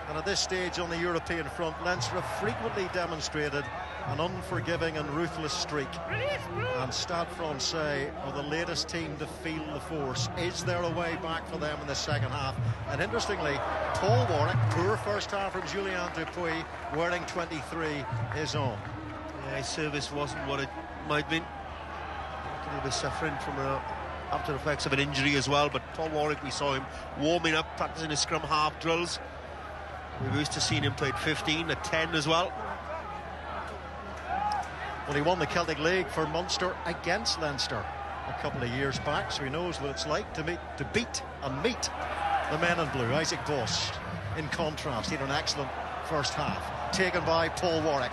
And at this stage on the European front, Leinster have frequently demonstrated an unforgiving and ruthless streak. And Stade Francais are the latest team to feel the force. Is there a way back for them in the second half? And interestingly, Paul Warwick, poor first half from Julien Dupuis, wearing 23, is on. Yeah, his service wasn't what it might have been. He was suffering from after effects of an injury as well, but Paul Warwick, we saw him warming up, practicing his scrum half drills. We used to seeing him play at 15, at 10 as well. Well, he won the Celtic League for Munster against Leinster a couple of years back, so he knows what it's like to beat and meet the men in blue. Isaac Bost, in contrast, he had an excellent first half, taken by Paul Warwick.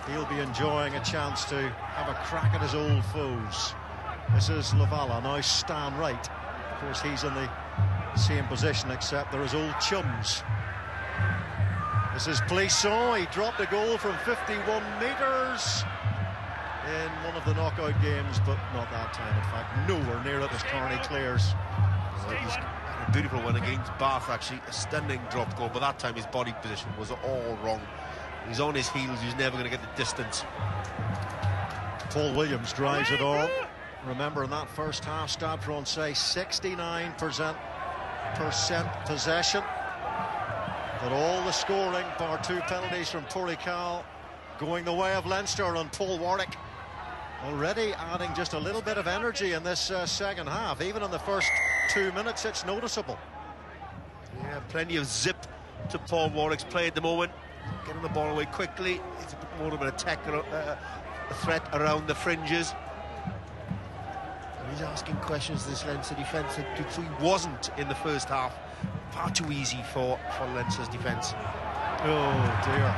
He'll be enjoying a chance to have a crack at his old foes. This is Lavala, now Stan Wright. Of course, he's in the same position, except they're his old chums. This is Plisson. He dropped a goal from 51 metres in one of the knockout games, but not that time. In fact, nowhere near it as Carney clears. A beautiful one against Bath, actually. A stunning drop goal, but that time his body position was all wrong. He's on his heels, he's never going to get the distance. Paul Williams drives it all. Remember, in that first half, Stade Francais 69% possession. But all the scoring, bar 2 penalties from Porical, going the way of Leinster, and Paul Warwick already adding just a little bit of energy in this second half. Even in the first 2 minutes, it's noticeable. Yeah, plenty of zip to Paul Warwick's play at the moment. Getting the ball away quickly. It's a bit more of an attack, a threat around the fringes. And he's asking questions to this Leinster defence that Dupuis wasn't in the first half. Far too easy for Leinster's defence. Oh dear.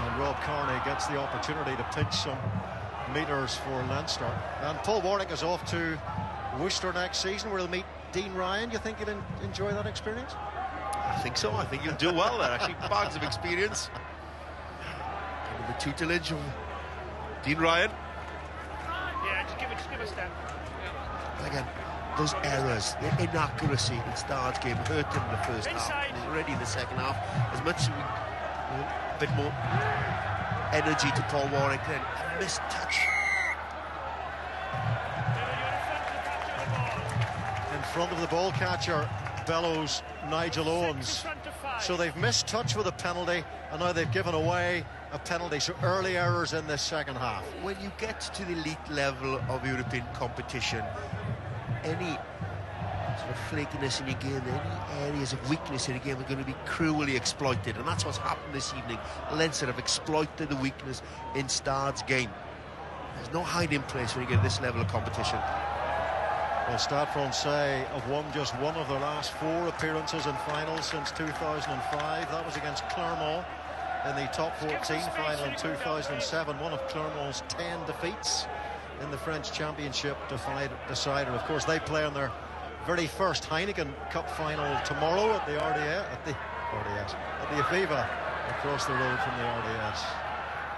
And Rob Carney gets the opportunity to pinch some metres for Leinster. And Paul Warwick is off to Worcester next season, where he'll meet Dean Ryan. You think he'll enjoy that experience? I think so. I think he'll do well there, actually. Bags of experience. Under the tutelage of Dean Ryan. Yeah, just give a step. Again, those errors, the inaccuracy in Stade's game hurt him in the first half. And already in the second half, as much as a bit more energy to Paul Warwick, then a missed touch. In front of the ball catcher bellows Nigel Owens. So they've missed touch with a penalty, and now they've given away a penalty. So early errors in this second half. When you get to the elite level of European competition, any sort of flakiness in your game, any areas of weakness in your game are going to be cruelly exploited, and that's what's happened this evening. Leinster have exploited the weakness in Stade's game. There's no hiding place when you get this level of competition. Well, Stade Francais have won just one of their last 4 appearances in finals since 2005. That was against Clermont in the top 14 final in 2007. One of Clermont's 10 defeats in the French Championship decider. Of course, they play in their very first Heineken Cup final tomorrow at the Aviva, across the road from the RDS.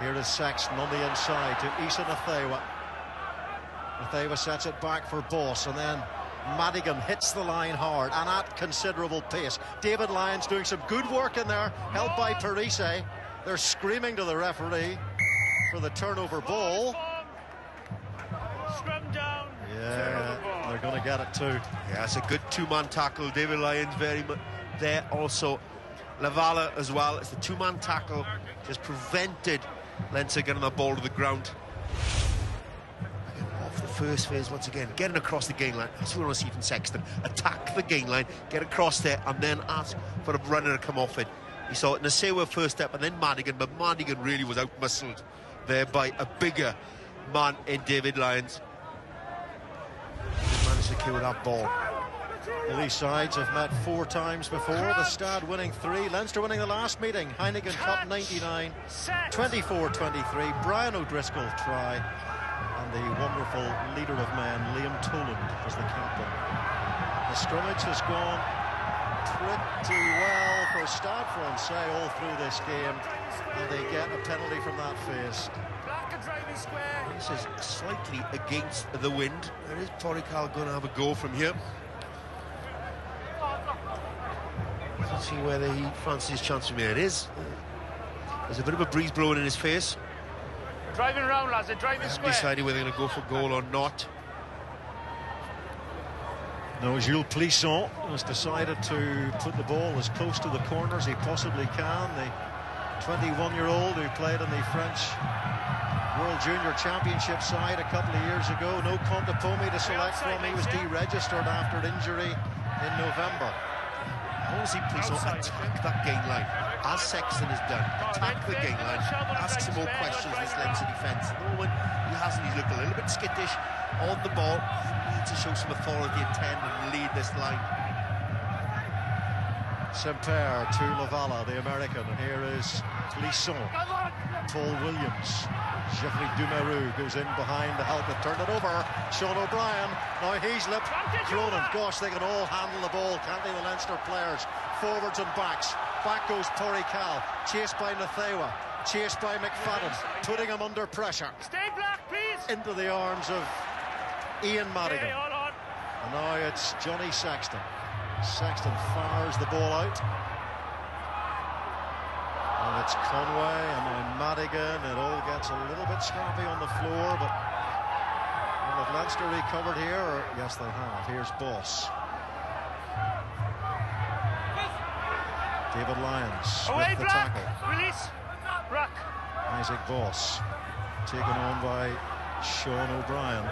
Here is Sexton on the inside to Issa Nathewa. Nathewa sets it back for Boss, and then Madigan hits the line hard and at considerable pace. David Lyons doing some good work in there, helped by Parise. They're screaming to the referee for the turnover ball. Scrum down. Yeah, they're going to get it too. Yeah, it's a good 2-man tackle. David Lyons very much there. Also Lavala as well. It's the 2-man tackle just prevented Leinster getting the ball to the ground. Again, off the first phase once again, getting across the gain line. That's what we want to see from Sexton. Attack the gain line, get across there, and then ask for a runner to come off it. You saw it Nasewa first step, and then Madigan, but Madigan really was out-muscled there by a bigger man in David Lyons. He managed to kill that ball. Well, these sides have met 4 times before. The Stade winning 3, Leinster winning the last meeting. Heineken Cup 99, 24-23. Brian O'Driscoll try, and the wonderful leader of men, Liam Toland, was the captain. The scrummage has gone pretty well for Stade Francais all through this game, and they get a penalty from that phase. This is slightly against the wind. There is Porical going to have a go from here. See whether he fancies his chance from here. It is. There's a bit of a breeze blowing in his face. Driving round, lads, they're driving square. Deciding whether they're going to go for goal or not. No, Jules Plisson has decided to put the ball as close to the corner as he possibly can. The 21-year-old who played in the French World Junior Championship side a couple of years ago. No Contepomi to select from. He was deregistered after an injury in November. I want to see Plisson attack that gain line, as Sexton has done. Attack the gain line, ask some more questions this Leinster defence. At the moment, he hasn't. He's looked a little bit skittish on the ball. He needs to show some authority at 10 and lead this line. Semper to Lavala, the American, and here is Plisson. Paul Williams. Geoffrey Dumeru goes in behind to help it, turn it over. Sean O'Brien, now he's lipped. Cronin, gosh, they can all handle the ball, can't they, the Leinster players? Forwards and backs. Back goes Cal, chased by Nathewa, chased by McFadden, putting him under pressure. Stay black, please. Into the arms of Ian Madigan. And now it's Johnny Sexton. Sexton fires the ball out. And it's Conway and now Madigan. It all gets a little bit scrappy on the floor, but well, have Leinster recovered here? Or, yes, they have. Here's Boss. David Lyons with the tackle. Release. Ruck. Isaac Boss taken on by Sean O'Brien.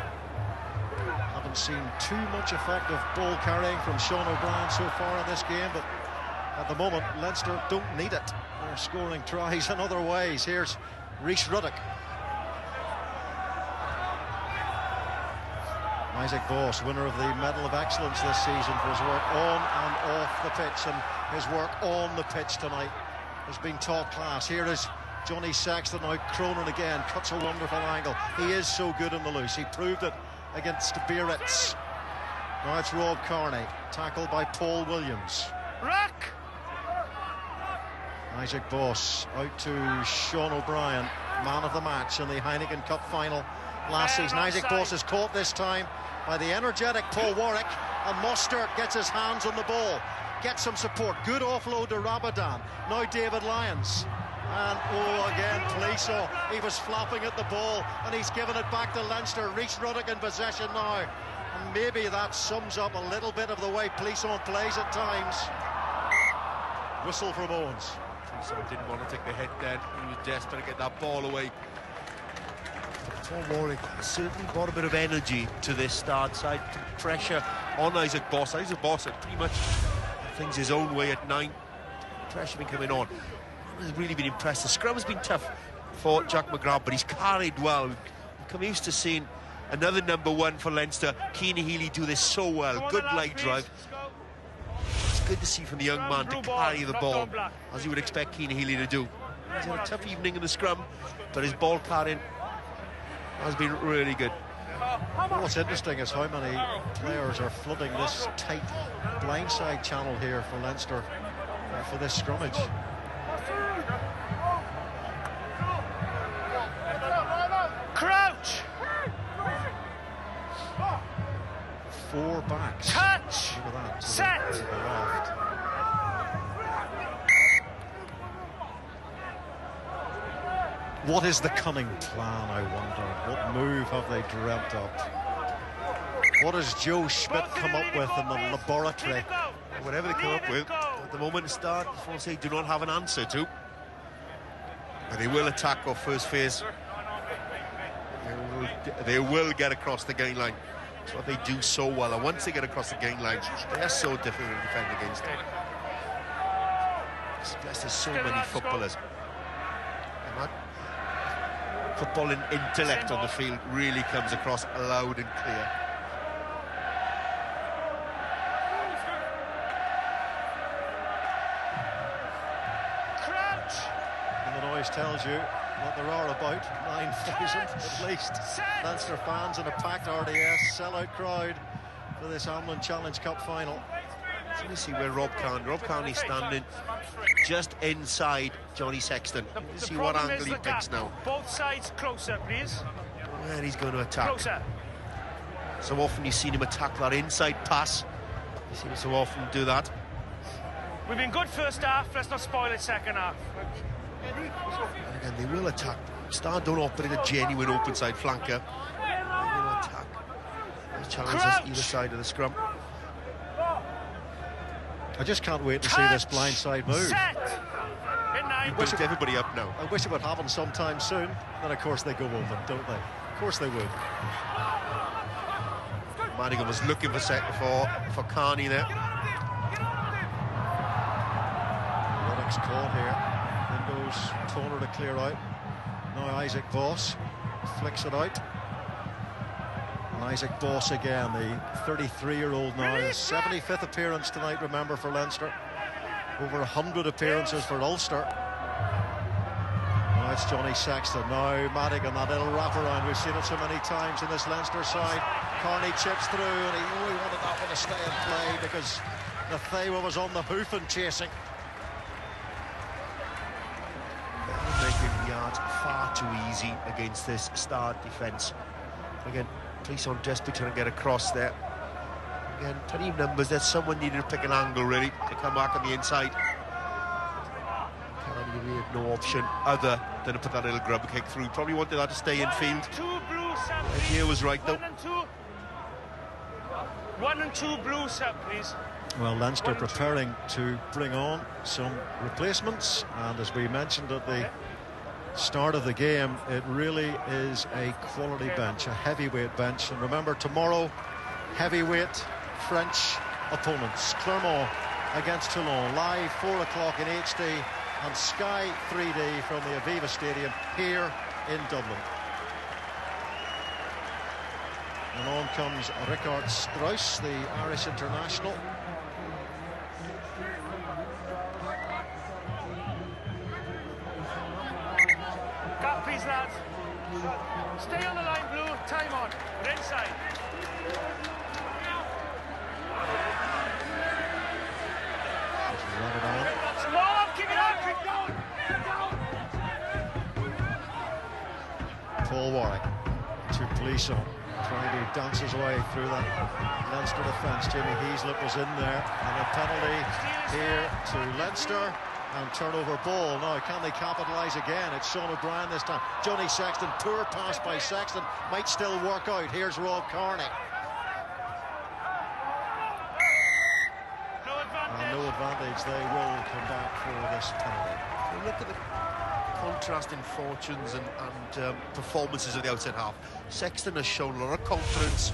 Haven't seen too much effective ball carrying from Sean O'Brien so far in this game, but at the moment Leinster don't need it. They're scoring tries in other ways. Here's Rhys Ruddock. Isaac Boss, winner of the Medal of Excellence this season for his work on and off the pitch, and his work on the pitch tonight has been top class. Here is Johnny Sexton, now Cronin again, cuts a wonderful angle. He is so good in the loose. He proved it against Biarritz. Now it's Rob Carney, tackled by Paul Williams. Ruck. Isaac Boss out to Sean O'Brien, man of the match in the Heineken Cup final last season. Isaac Boss is caught this time by the energetic Paul Warwick, and Mostert gets his hands on the ball, gets some support. Good offload to Rabadan. Now David Lyons. And again Plisson, he was flapping at the ball and he's given it back to Leinster. Rhys Ruddock in possession now, and maybe that sums up a little bit of the way Plisson plays at times. Whistle from Owens. Plisson didn't want to take the hit then. He was desperate to get that ball away. Paul Warwick certainly brought a bit of energy to this Stade side, pressure on Isaac Boss. Isaac Boss had pretty much things his own way at 9. Pressure been coming on. Has really been impressed. The scrum has been tough for Jack McGrath, but he's carried well. We've come used to seeing another #1 for Leinster, Keane Healy, do this so well. Good leg drive. It's good to see from the young man to carry the ball, as you would expect Keane Healy to do. He's had a tough evening in the scrum, but his ball carrying has been really good. Well, what's interesting is how many players are flooding this tight blindside channel here for Leinster for this scrummage. Crouch. 4 backs. Touch. Look at that. Set. To the left. What is the cunning plan, I wonder? What move have they dreamt up? What has Joe Schmidt come up with in the laboratory? Whatever they come up with, at the moment, Stade Francais do not have an answer to. But they will attack off first phase. They will get across the gain line. It's what they do so well. And once they get across the gain line, they are so difficult to defend against. There's so many footballers. And that footballing intellect on the field really comes across loud and clear. And the noise tells you that there are about 9,000 at least Leinster fans in a packed RDS sellout crowd for this Amlin Challenge Cup final. So you see where Rob Carney's standing just inside Johnny Sexton. You see what angle he picks now. Both sides closer, please. Where he's going to attack. Closer. So often you've seen him attack that inside pass. You see him so often do that. We've been good first half, let's not spoil it second half. And they will attack. Stade don't operate a genuine open side flanker. They will attack. There's challenges either side of the scrum. I just can't wait to see this blindside move. Set. You built everybody up now. I wish it would happen sometime soon. Then, of course, they go open, don't they? Of course they would. Madigan was looking for Carney there. Ruddock's caught here. Then goes Toner to clear out. Now Isaac Voss flicks it out. And Isaac Voss again, the 33-year-old now. His 75th appearance tonight, remember, for Leinster. Over 100 appearances for Ulster. Now it's Johnny Sexton. Now Madigan, that little wraparound. We've seen it so many times in this Leinster side. Carney chips through, and he really wanted that one to stay in play because the Thawa was on the hoof and chasing. Making yards far too easy against this Stade defence. Again, Cleason desperately trying to get across there. Again, plenty of numbers. There's someone needed to pick an angle really to come back on the inside. Carney really had no option other than to put that little grub kick through. Probably wanted that to stay in field. The idea was right though. 1 and 2 blue set, please. Well, Leinster preparing to bring on some replacements, and as we mentioned at the start of the game, it really is a quality bench, a heavyweight bench. And remember, tomorrow, heavyweight French opponents. Clermont against Toulon, live 4 o'clock in HD and Sky 3D from the Aviva Stadium here in Dublin. And on comes Richard Strauss, the Irish international. Cut, please, lads. Stay on the line, Blue. Time on. We're inside. Run it on. Come on, keep it up. Keep going. Paul Warwick to Gleeson, trying to dance his way through that Leinster defence. Jamie Heaslip was in there, and a penalty here to Leinster, and turnover ball. Now, can they capitalise again? It's Sean O'Brien this time. Johnny Sexton, poor pass by Sexton, might still work out. Here's Rob Carney. No advantage. They will come back for this penalty. Well, look at the contrast in fortunes and performances of the outside half. Sexton has shown a lot of confidence,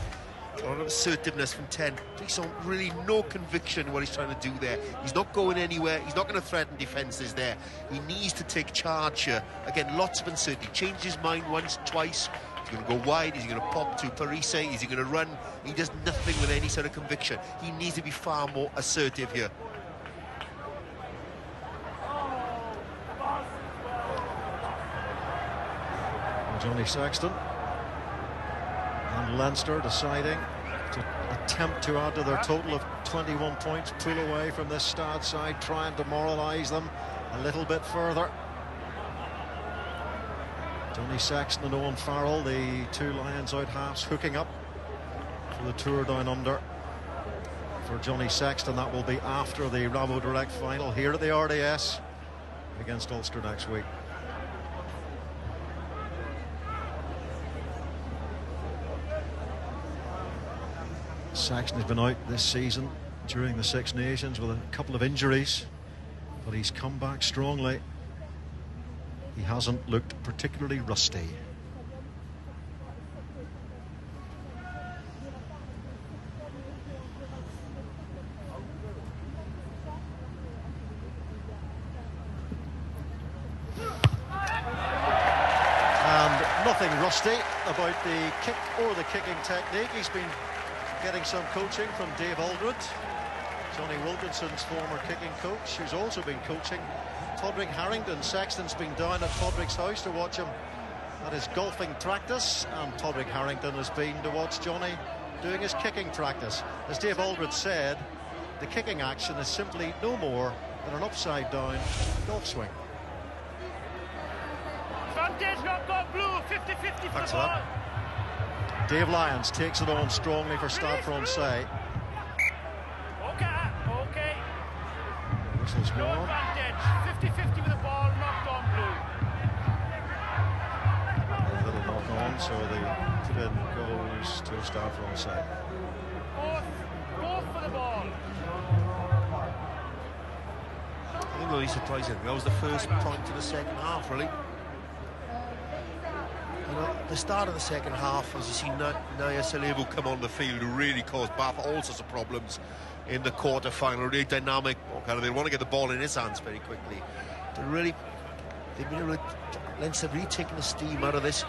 a lot of assertiveness from 10. Cleason really no conviction in what he's trying to do there. He's not going anywhere. He's not going to threaten defences there. He needs to take charge here. Again, lots of uncertainty. Changed his mind once, twice. Is he going to go wide? Is he going to pop to Parise? Is he going to run? He does nothing with any sort of conviction. He needs to be far more assertive here. Johnny Sexton and Leinster deciding to attempt to add to their total of 21 points, pull away from this Stade side, try and demoralise them a little bit further. Johnny Sexton and Owen Farrell, the two Lions out halves, hooking up for the tour down under. For Johnny Sexton, that will be after the Rabo Direct final here at the RDS against Ulster next week. Sexton has been out this season during the Six Nations with a couple of injuries, but he's come back strongly. He hasn't looked particularly rusty. And nothing rusty about the kick or the kicking technique. He's been getting some coaching from Dave Aldred, Johnny Wilkinson's former kicking coach, who's also been coaching Todrick Harrington. Sexton's been down at Todrick's house to watch him at his golfing practice, and Todrick Harrington has been to watch Johnny doing his kicking practice. As Dave Aldred said, the kicking action is simply no more than an upside down golf swing. Advantage, not got Blue. 50-50 for the ball. Dave Lyons takes it on strongly for Stade Francais. Okay. This go No on. advantage. 50-50 with the ball, knocked on Blue. A little knock on, so the put-in goes to Stade Francais. Both for the ball. I think really surprising. That was the first point of the second half, really. And at the start of the second half, as you see Naya Salebu come on the field, who really caused Bath all sorts of problems in the quarter-final. Really dynamic. They want to get the ball in his hands very quickly. Leinster really taking the steam out of this.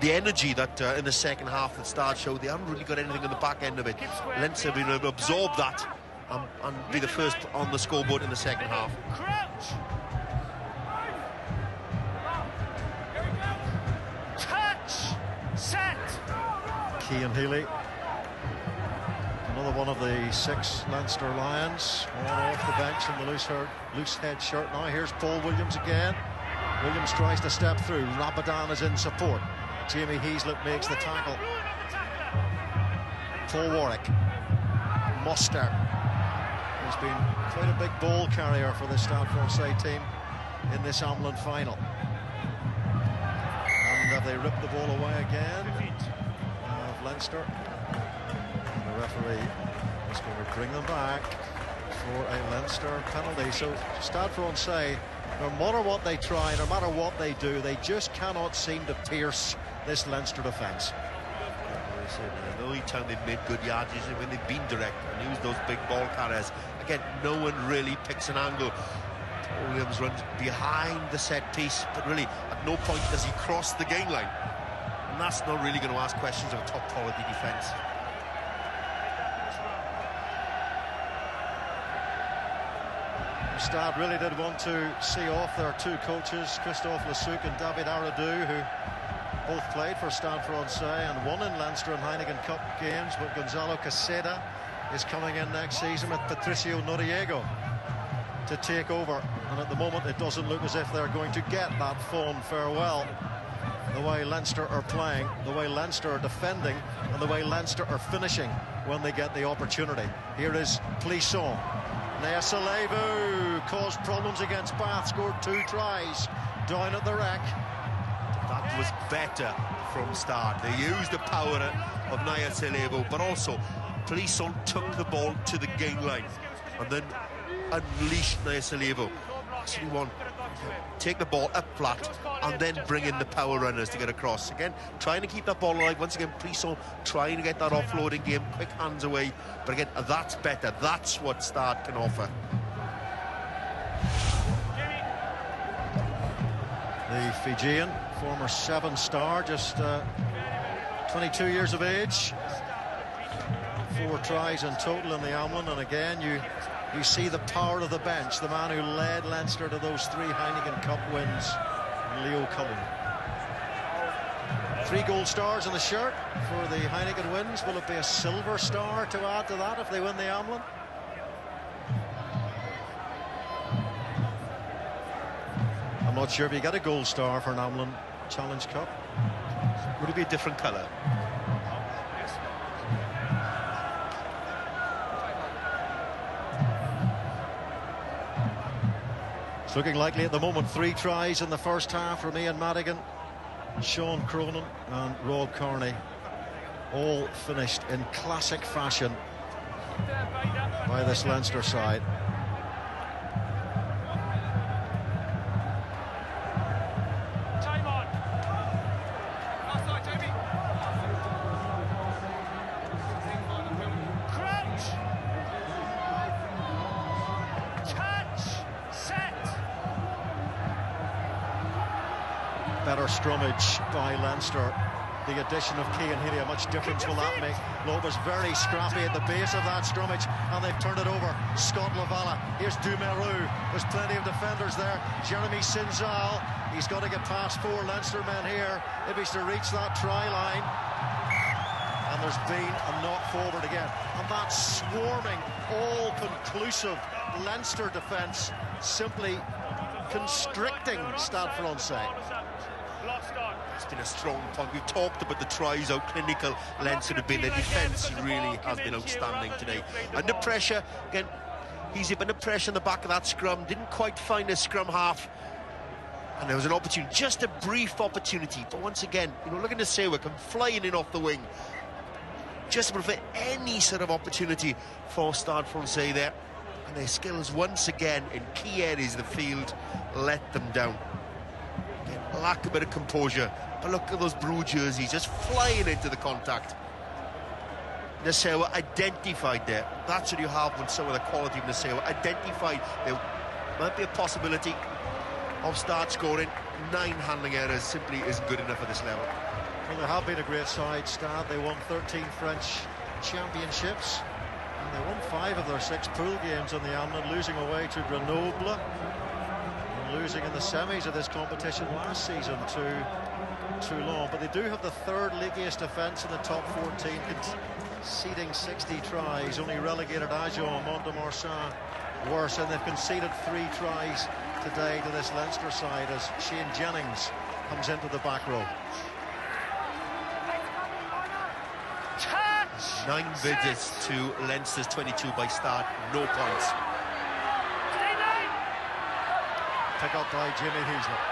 The energy that in the second half that Stade showed, they haven't really got anything on the back end of it. Leinster have been able to absorb that and be the first on the scoreboard in the second half. Crouch. Touch. Set. Cian Healy, another one of the 6 Leinster Lions, on off the bench in the loose head shirt. Now here's Paul Williams again. Williams tries to step through. Rabadan is in support. Jamie Heaslett makes the tackle. Paul Warwick. Muster, who's been quite a big ball carrier for the Stade Francais team in this Amlin final. And have they ripped the ball away again of Leinster? And the referee is going to bring them back for a Leinster penalty. So Stade Francais, no matter what they try, no matter what they do, they just cannot seem to pierce this Leinster defence. The only time they've made good yards is when they've been direct and used those big ball carriers. Again, no one really picks an angle. Williams runs behind the set piece, but really at no point does he cross the gain line. And that's not really going to ask questions of a top quality defence. Stade really did want to see off their 2 coaches, Christophe Lesuc and David Aradou, who both played for Stade Francais and won in Leinster and Heineken Cup games, but Gonzalo Caseda is coming in next season with Patricio Noriego to take over, and at the moment it doesn't look as if they're going to get that fond farewell. The way Leinster are playing, the way Leinster are defending, and the way Leinster are finishing when they get the opportunity. Here is Plisson. Naya Salebu caused problems against Bath, scored 2 tries down at the Rec. That was better from Stade. They used the power of Naya Salebu, but also Plisson took the ball to the gain line and then unleashed Naya Salebu. Actually take the ball up flat and then bring in the power runners to get across. Again, trying to keep that ball alive. Once again, Plisson trying to get that offloading game, quick hands away. But again, that's better. That's what Stade can offer. The Fijian, former 7-star, just 22 years of age. 4 tries in total in the Amlin, and again you see the power of the bench, the man who led Leinster to those 3 Heineken Cup wins, Leo Cullen. 3 gold stars in the shirt for the Heineken wins. Will it be a silver star to add to that if they win the Amlin? I'm not sure if you get a gold star for an Amlin Challenge Cup. Would it be a different colour? It's looking likely at the moment. 3 tries in the first half from Ian Madigan, Sean Cronin and Rob Carney, all finished in classic fashion by this Leinster side. Time on. Crouch. Touch. Set. Better scrummage by Leinster. The addition of Cian Healy, how much difference will that make? Loeb was very scrappy at the base of that scrummage, and they've turned it over. Scott Lavala, here's Dumeru, there's plenty of defenders there. Jeremy Sinzal, he's got to get past 4 Leinster men here if he's to reach that try line. And there's been a knock forward again, and that swarming, all-conclusive Leinster defence simply constricting Stade Francais. It's been a strong point. We've talked about the tries, how clinical Leinster have been. Their defence really has been outstanding today. Under pressure, again, He's been under pressure in the back of that scrum, didn't quite find his scrum half. And there was an opportunity, just a brief opportunity. But once again, you know, looking to Sewa come flying in off the wing. Just to prevent any sort of opportunity for Stade Francais there. And their skills, once again, in key areas of the field, let them down. Again, lack a bit of composure. But look at those blue jerseys just flying into the contact. Nasewa identified there. That's what you have when some of the quality of Nasewa identified. There might be a possibility of Stade scoring. 9 handling errors simply isn't good enough at this level. Well, they have been a great side, Stade. They won 13 French championships. And they won 5 of their 6 pool games on the Amlin, losing away to Grenoble. And losing in the semis of this competition last season to Toulon. But they do have the 3rd leagueiest defence in the top 14, conceding 60 tries. Only relegated Agen and Mont-de-Marsan worse, and they've conceded 3 tries today to this Leinster side as Shane Jennings comes into the back row. 9 visits to Leinster's 22 by Stade, no points. Pick up by Jimmy Heaslip.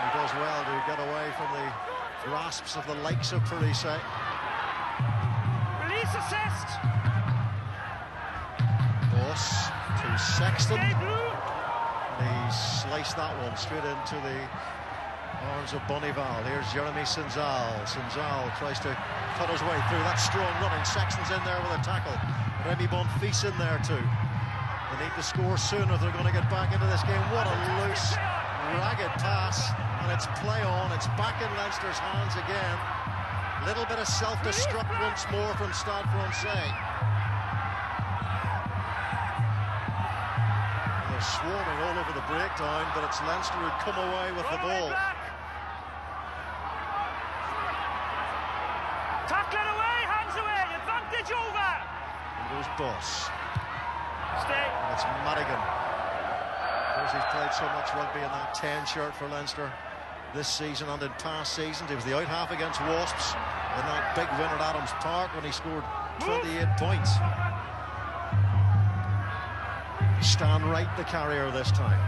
He does well to get away from the grasps of the likes of Français. Release assist. Boss to Sexton. And he sliced that one straight into the arms of Bonival. Here's Jeremy Sinzal. Sinzal tries to cut his way through. That strong running. Sexton's in there with a tackle. Remy Bonfils in there too. They need to score soon if they're going to get back into this game. What a loose, ragged pass. And it's play on. It's back in Leinster's hands again. Little bit of self-destruct once more from Stade Francais. They're swarming all over the breakdown, but it's Leinster who come away with the ball. Tackle it away, hands away, advantage over. And goes Boss. Stay. And it's Madigan. Of course, he's played so much rugby in that 10 shirt for Leinster this season and in past seasons. He was the out half against Wasps in that big win at Adams Park when he scored 28 points. Stan Wright, the carrier this time.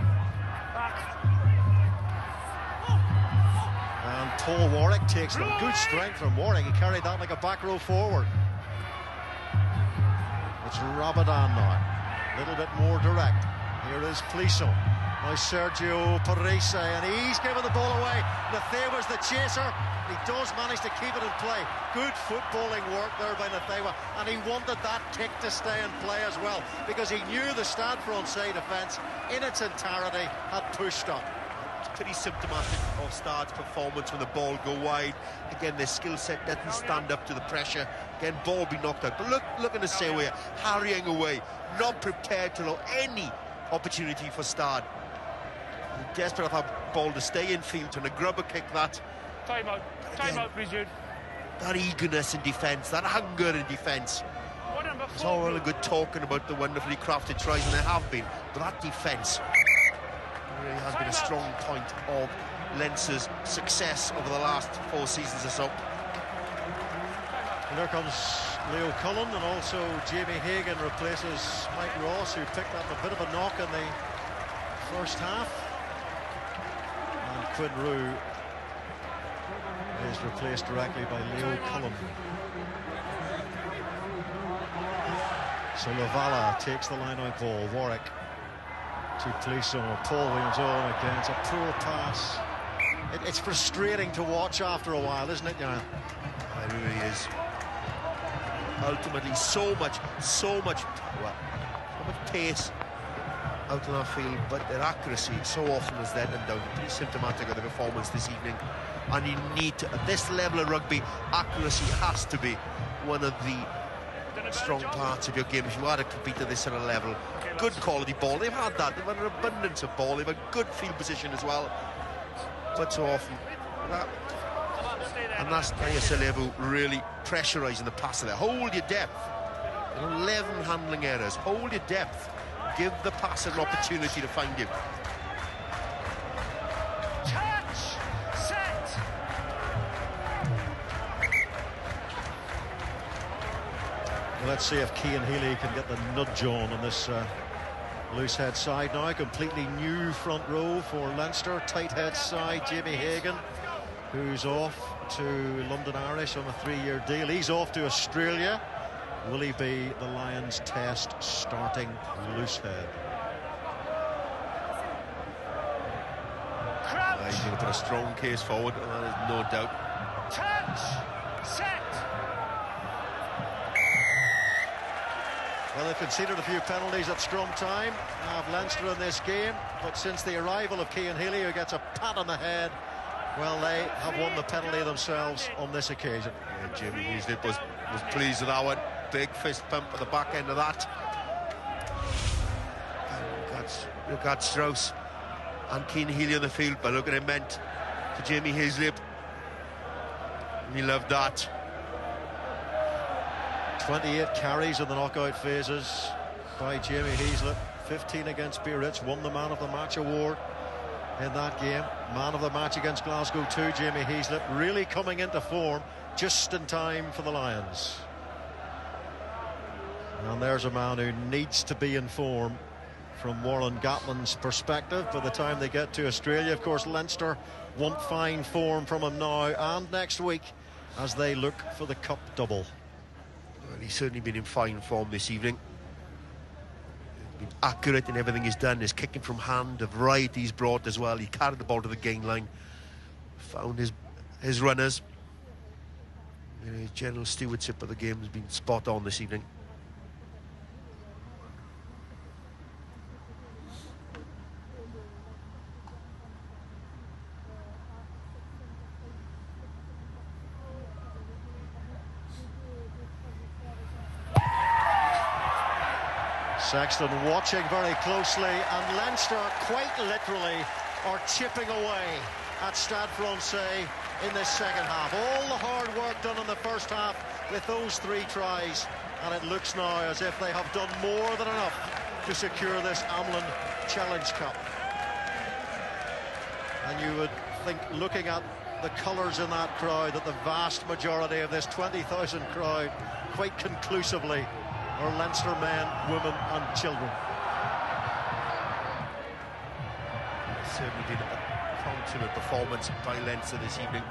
And Paul Warwick takes them. Good strength from Warwick. He carried that like a back row forward. It's Rabadan now. A little bit more direct. Here is Plisson. Now Sergio Parisse, and he's given the ball away. Nathewa's the chaser. He does manage to keep it in play. Good footballing work there by Nathewa, and he wanted that kick to stay in play as well, because he knew the Stade Francais defence in its entirety had pushed up. It's pretty symptomatic of Stade's performance when the ball go wide. Again, their skill set doesn't stand up to the pressure. Again, ball be knocked out. But look at the Sewa harrying away, not prepared to allow any opportunity for Stade. Desperate for that ball to stay in field, trying to grub a kick that. Time out, Bridget. That eagerness in defence, that hunger in defence. It's all really good talking about the wonderfully crafted tries, and there have been, but that defence really has been a strong point of Leinster's success over the last 4 seasons or so. And there comes Leo Cullen, and also Jamie Hagan replaces Mike Ross, who picked up a bit of a knock in the first half. And Quinn Roux is replaced directly by Leo Cullen. So Lavala takes the line-out ball. Warwick to Plisson. Paul Williams on again. It's a poor pass. It's frustrating to watch after a while, isn't it, Jan? It really is. Ultimately, so much pace out in our field, but their accuracy so often is let them down. Pretty symptomatic of the performance this evening. And you need to, at this level of rugby, accuracy has to be one of the strong parts of your game if you are to compete at this sort of level. Good quality ball, they've had that, they've had an abundance of ball, they've had good field position as well, but so often and that's Salebu really pressurising the passer there. Hold your depth. 11 handling errors. Hold your depth. Give the passer an opportunity to find you. Touch, set. Let's see if Cian Healy can get the nudge on this loose head side now. Completely new front row for Leinster. Tight head side, Jamie Hagan, who's off to London Irish on a 3-year deal. He's off to Australia. Will he be the Lions test starting loose head? He's going to put a strong case forward, and there is no doubt. Touch! Set! Well, they've conceded a few penalties at scrum time, have Leinster in this game, but since the arrival of Cian Healy, who gets a pat on the head, well, they have won the penalty themselves on this occasion. Yeah, Jimmy Heaslip was pleased with that one. Big fist pump at the back end of that. Look at Strauss and Cian Healy on the field, but look at it meant to Jamie Heaslip. He loved that. 28 carries in the knockout phases by Jamie Heaslip. 15 against Biarritz, won the Man of the Match award in that game. Man of the Match against Glasgow too, Jamie Heaslip, really coming into form just in time for the Lions. And there's a man who needs to be in form from Warren Gatland's perspective by the time they get to Australia. Of course, Leinster want fine form from him now and next week as they look for the Cup double. Well, he's certainly been in fine form this evening. Been accurate in everything he's done. His kicking from hand, the variety he's brought as well. He carried the ball to the gain line, found his runners. His general stewardship of the game has been spot on this evening. Sexton watching very closely, and Leinster quite literally are chipping away at Stade Francais in this second half. All the hard work done in the first half with those 3 tries, and it looks now as if they have done more than enough to secure this Amlin Challenge Cup. And you would think, looking at the colours in that crowd, that the vast majority of this 20,000 crowd quite conclusively are Leinster men, women and children. It's certainly been a consummate performance by Leinster this evening.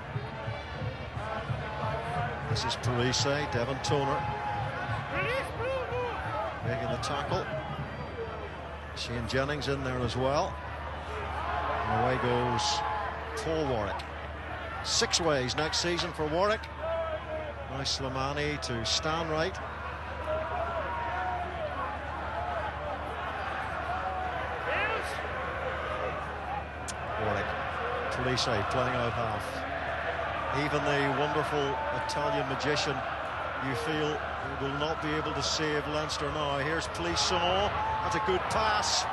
This is Parise, Devon Toner making the tackle. Shane Jennings in there as well. And away goes Paul Warwick. 6 ways next season for Warwick. Now Slimani to Stanwright. Parise playing out half. Even the wonderful Italian magician, you feel, will not be able to save Leinster now. Here's Plisson. That's a good pass.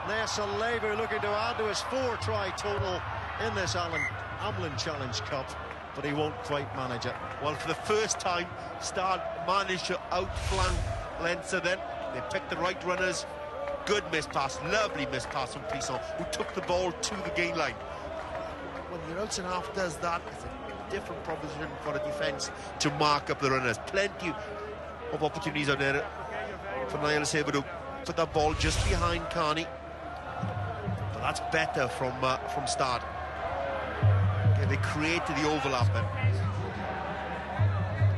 Neasalevu looking to add to his 4-try total in this Amlin Challenge Cup, but he won't quite manage it. Well, for the first time, Stade managed to outflank Leinster then. They picked the right runners. Good miss pass, lovely miss pass from Plisson, who took the ball to the gain line. When your outside half does that, it's a different proposition for the defence to mark up the runners. Plenty of opportunities out there for Niall Sabre to put that ball just behind Carney. But that's better from Stade. Okay, they created the overlap then.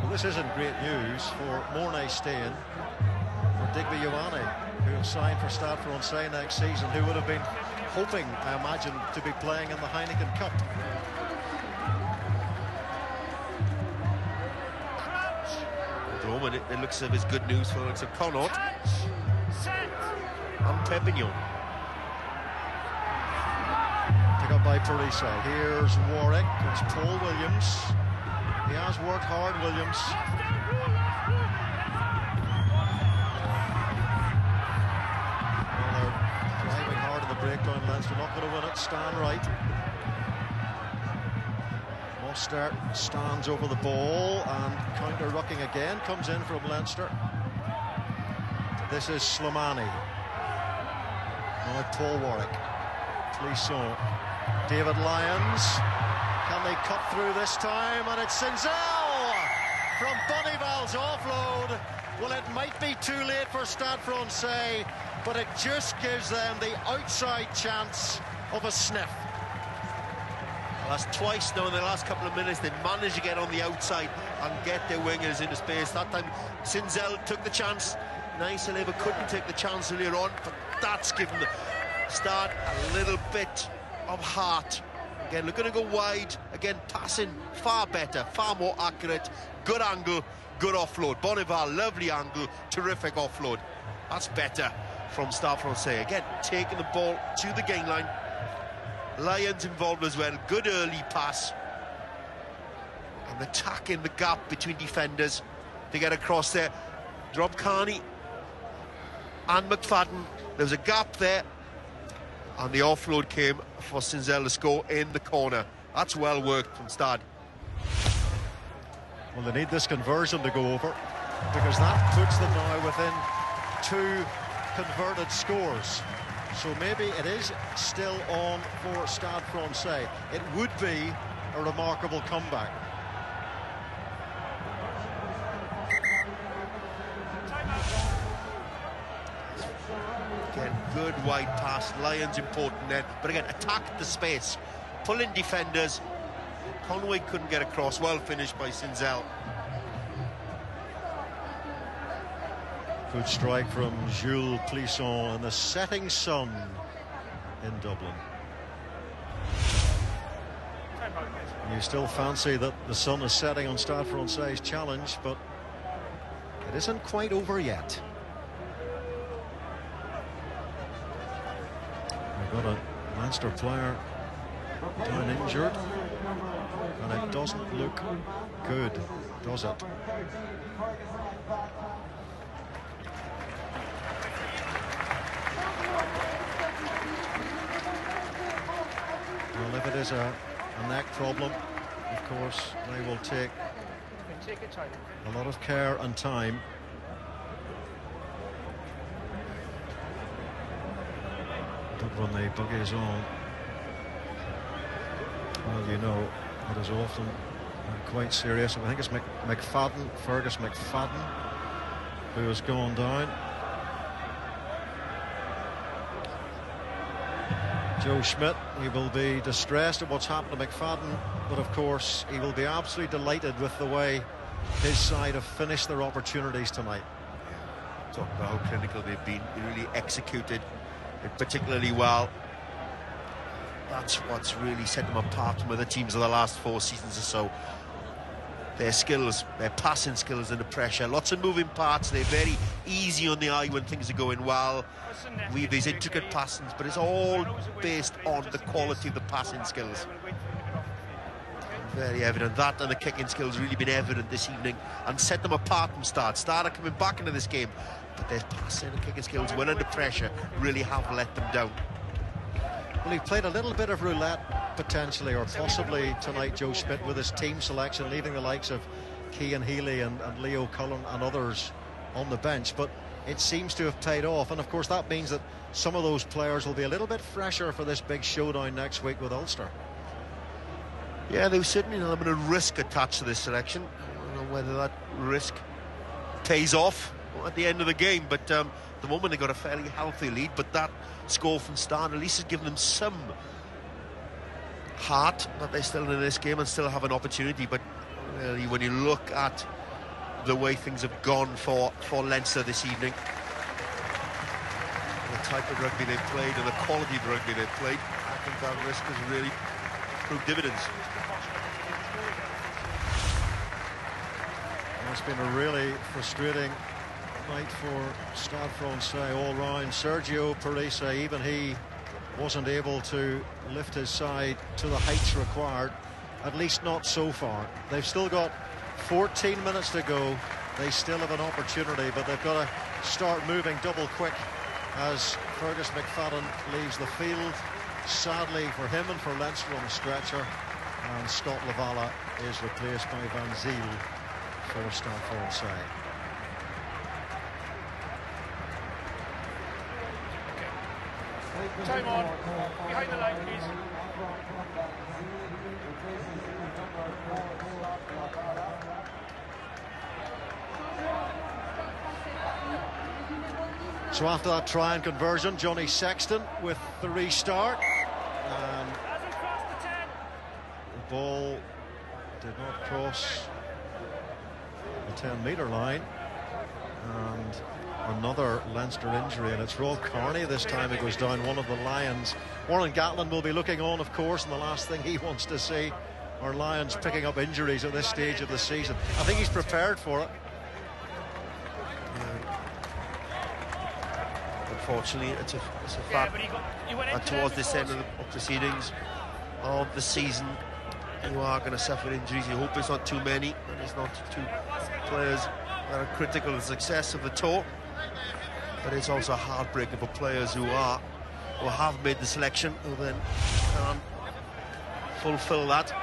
Well, this isn't great news for Mornay Stain, for Digby Ioane, who will sign for Stade Francais next season, who would have been hoping, I imagine, to be playing in the Heineken Cup. At the moment, it looks as if it's good news for Alex Connaught and Pepignon. Pick up by Parise. Here's Warwick. It's Paul Williams. He has worked hard, Williams. Breakdown Leinster, not going to win it. Stanwright. Mostert stands over the ball, and counter-rucking again comes in from Leinster. This is Slimani. Now Paul Warwick. Plisson. David Lyons. Can they cut through this time? And it's Sinzel from Bonneval's offload. Well, it might be too late for Stade Francais, but it just gives them the outside chance of a sniff. Well, that's twice now in the last couple of minutes. They managed to get on the outside and get their wingers into space. That time, Sinzel took the chance. Nice, Lever couldn't take the chance earlier on, but that's given the Stade a little bit of heart. Again, looking to go wide. Again, passing far better, far more accurate. Good angle, good offload. Bonneval, lovely angle, terrific offload. That's better from Stade Francais. Again, taking the ball to the gain line. Lions involved as well. Good early pass. And attacking the gap between defenders to get across there. Rob Carney and McFadden. There was a gap there. And the offload came for Sinzel to score in the corner. That's well worked from Stade. Well, they need this conversion to go over, because that puts them now within 2 converted scores. So maybe it is still on for Stade Francais. It would be a remarkable comeback. Again, good wide pass. Lions important then, but again, attacked the space, pulling defenders. Conway couldn't get across. Well finished by Sinzel. Good strike from Jules Clisson in the setting sun in Dublin. You still fancy that the sun is setting on Stade Francais' challenge, but it isn't quite over yet. We've got a Leinster player down injured, and it doesn't look good, does it? Well, if it is a neck problem, of course, they will take a lot of care and time. But when the buggy is on, well, you know, it is often quite serious. I think it's McFadden, Fergus McFadden, who has gone down. Joe Schmidt, he will be distressed at what's happened to McFadden, but of course he will be absolutely delighted with the way his side have finished their opportunities tonight. Talk about how clinical they've been, really executed it particularly well. That's what's really set them apart from other teams of the last 4 seasons or so. Their skills, their passing skills under pressure, lots of moving parts. They're very easy on the eye when things are going well. We have these intricate passings, but it's all based on the quality of the passing skills. Very evident. That and the kicking skills really been evident this evening and set them apart from Stade. Stade are coming back into this game, but their passing and kicking skills, when under pressure, really have let them down. Well, he played a little bit of roulette potentially, or possibly tonight, Joe Schmidt, with his team selection, leaving the likes of Cian Healy and Leo Cullen and others on the bench, but it seems to have paid off, and of course that means that some of those players will be a little bit fresher for this big showdown next week with Ulster. Yeah, there was certainly an element of risk attached to this selection. I don't know whether that risk pays off at the end of the game, but at the moment they got a fairly healthy lead, but that score from Stade at least has given them some heart that they're still in this game and still have an opportunity. But really, when you look at the way things have gone for Leinster this evening, the type of rugby they've played and the quality of rugby they've played, I think that risk has really proved dividends. It's been a really frustrating night for Stade Francais all round. Sergio Parisse, even he wasn't able to lift his side to the heights required, at least not so far. They've still got 14 minutes to go. They still have an opportunity, but they've got to start moving double quick as Fergus McFadden leaves the field, sadly for him and for Leinster, on the stretcher, and Scott Lavala is replaced by Van Zyl for Stade Francais. Time on. Behind the line, please. So after that try and conversion, Johnny Sexton with the restart. And the ball did not cross the 10-metre line. And another Leinster injury, and it's Rob Kearney this time who goes down, one of the Lions. Warren Gatlin will be looking on, of course, and the last thing he wants to see are Lions picking up injuries at this stage of the season. I think he's prepared for it. Unfortunately, it's a fact that towards this end of the proceedings of the season, you are going to suffer injuries. You hope it's not too many, and it's not two players that are critical of the success of the tour. But it's also heartbreaking for players who have made the selection, who then can't fulfil that.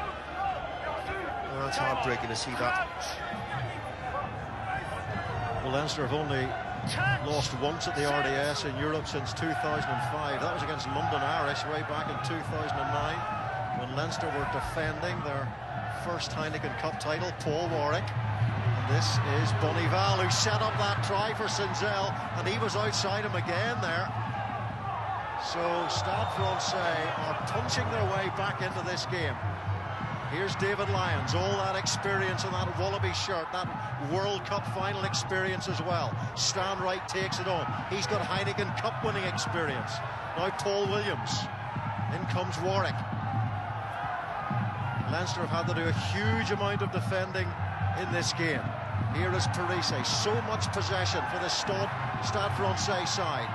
Well, that's heartbreaking to see that. Well, Leinster have only lost once at the RDS in Europe since 2005. That was against London Irish way back in 2009, when Leinster were defending their first Heineken Cup title. Paul Warwick. And this is Bonival, who set up that try for Sinzel, and he was outside him again there. So Stade Francais are punching their way back into this game. Here's David Lyons, all that experience in that Wallaby shirt, that World Cup final experience as well. Stan Wright takes it on. He's got Heineken Cup winning experience. Now Paul Williams. In comes Warwick. Leinster have had to do a huge amount of defending in this game. Here is Parise. So much possession for the Stade Francais side.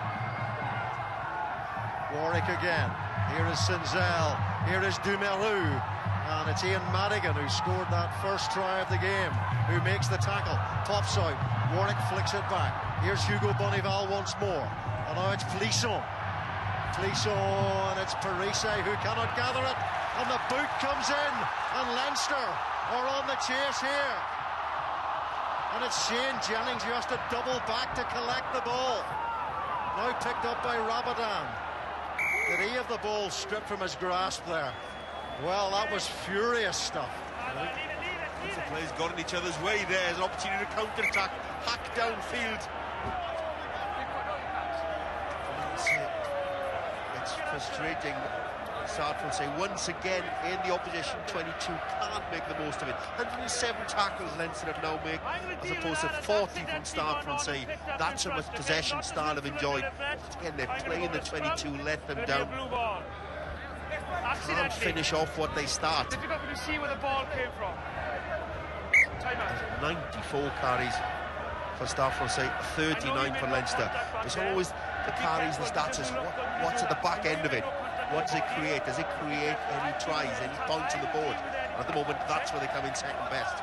Warwick again. Here is Sinzel. Here is Dumeru. And it's Ian Madigan who scored that first try of the game, who makes the tackle, pops out, Warwick flicks it back. Here's Hugo Bonival once more, and now it's Plisson, and it's Parise who cannot gather it, and the boot comes in, and Leinster are on the chase here. And it's Shane Jennings who has to double back to collect the ball. Now picked up by Rabadan. Did he have the ball stripped from his grasp there? Well, that was furious stuff. The players got in each other's way. There's an opportunity to counter-attack, hack downfield. It's frustrating. Stade Francais once again in the opposition 22 can't make the most of it. 107 tackles Leinster have now made, as opposed to 40 from Stade Francais. That's how much possession Stade have enjoyed. Again, they're playing the 22, let them down. Can't finish off what they start. Difficult to see where the ball came from. 94 carries for Stade Francais, 39 for Leinster. It's always the carries, the stats, is what's at the back end of it. What does it create? Does it create any tries, any points on the board? And at the moment, that's where they come in second best.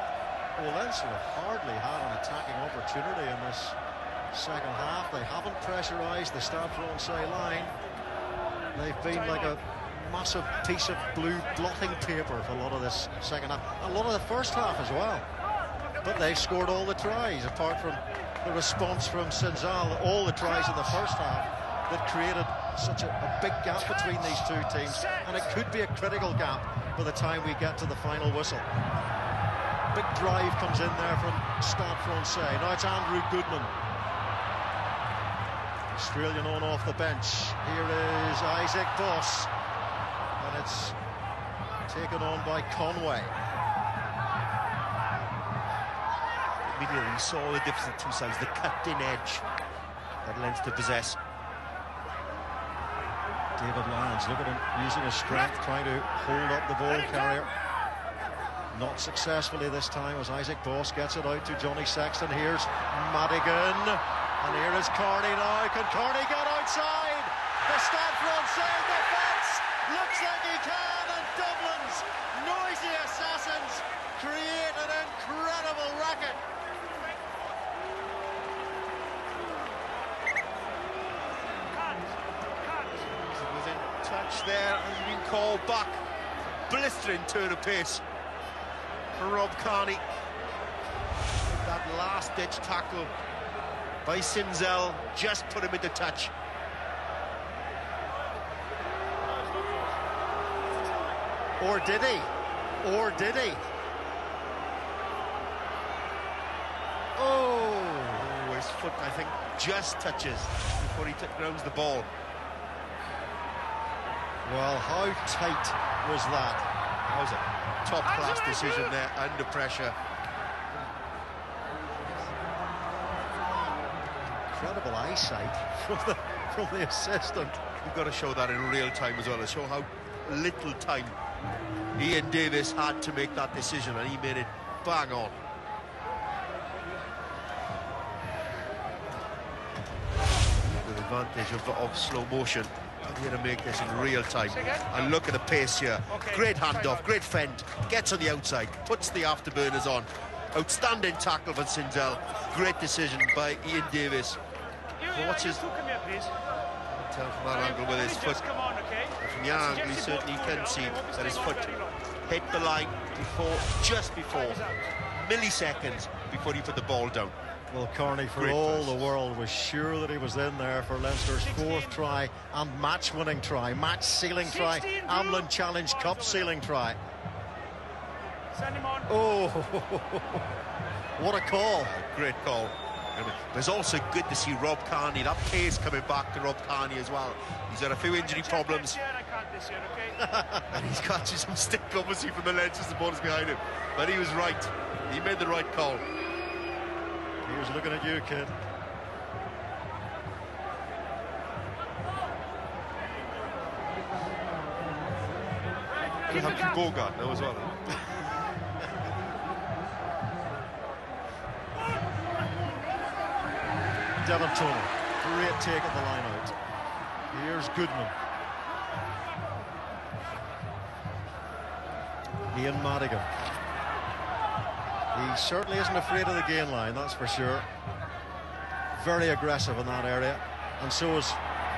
Well, Leinster have hardly had an attacking opportunity in this second half. They haven't pressurised the Stade Francais line. They've been like a massive piece of blue blotting paper for a lot of this second half, a lot of the first half as well. But they've scored all the tries, apart from the response from Sinzel. All the tries in the first half that created such a big gap between these two teams, and it could be a critical gap by the time we get to the final whistle. Big drive comes in there from Stade Francais. Now it's Andrew Goodman, Australian on off the bench. Here is Isaac Boss, and it's taken on by Conway. Immediately saw the difference in two sides, the cut-in edge that Leinster possess. David Lyons, look at him using his strength, trying to hold up the ball carrier. Not successfully this time, as Isaac Boss gets it out to Johnny Sexton. Here's Madigan, and here is Kearney now. Can Kearney get outside? The Stade Francais defence looks like he can, and Dublin's noisy assassins create an incredible racket. Within touch there, has been called back. Blistering turn of pace for Rob Kearney. That last-ditch tackle by Sinzel just put him into touch. Or did he? Or did he? Oh! foot, I think, just touches before he grounds the ball. Well, how tight was that? That was a top-class decision there, under pressure. Incredible eyesight from the assistant. You've got to show that in real time as well, to show how little time Ian Davis had to make that decision, and he made it bang on. The advantage of slow motion. Here to make this in real time. And look at the pace here. Great handoff, great fend. Gets on the outside, puts the afterburners on. Outstanding tackle from Sinzel. Great decision by Ian Davis. What's his... Tell from that angle with his foot. From the angle, he certainly can see that his foot hit the line just before, milliseconds before he put the ball down. Well, Carney, for all the world, was sure that he was in there for Leinster's 4th try and match-winning try, match-sealing try, Amlin Challenge Cup sealing try. Send him on. Oh, what a call. Great call. But it's also good to see Rob Carney, that pace coming back to Rob Carney as well. He's had a few injury problems. And he's catching some stick, obviously, from the Leinster supporters behind him. But he was right. He made the right call. He was looking at you, kid. You have to Bogart now as well. Devon Toner, great take at the line out. Here's Goodman. Ian Madigan. He certainly isn't afraid of the gain line, that's for sure. Very aggressive in that area. And so is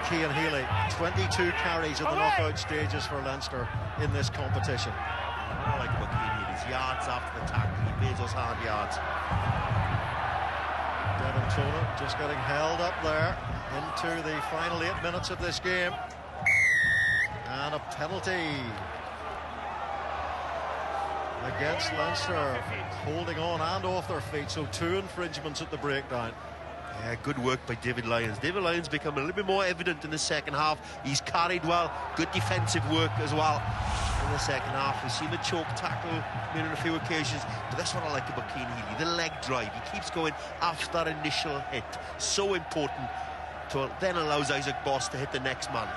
Cian Healy. 22 carries in the knockout stages for Leinster in this competition. I like about Cian Healy's yards after the tackle. He pays those hard yards. Devon Toner just getting held up there into the final 8 minutes of this game. And a penalty against Leinster, holding on and off their feet, so 2 infringements at the breakdown. Yeah, good work by David Lyons. David Lyons become a little bit more evident in the second half. He's carried well, good defensive work as well in the second half. We've seen the choke tackle made on a few occasions, but that's what I like about Cian Healy, the leg drive. He keeps going after that initial hit. So important to then allows Isaac Boss to hit the next man.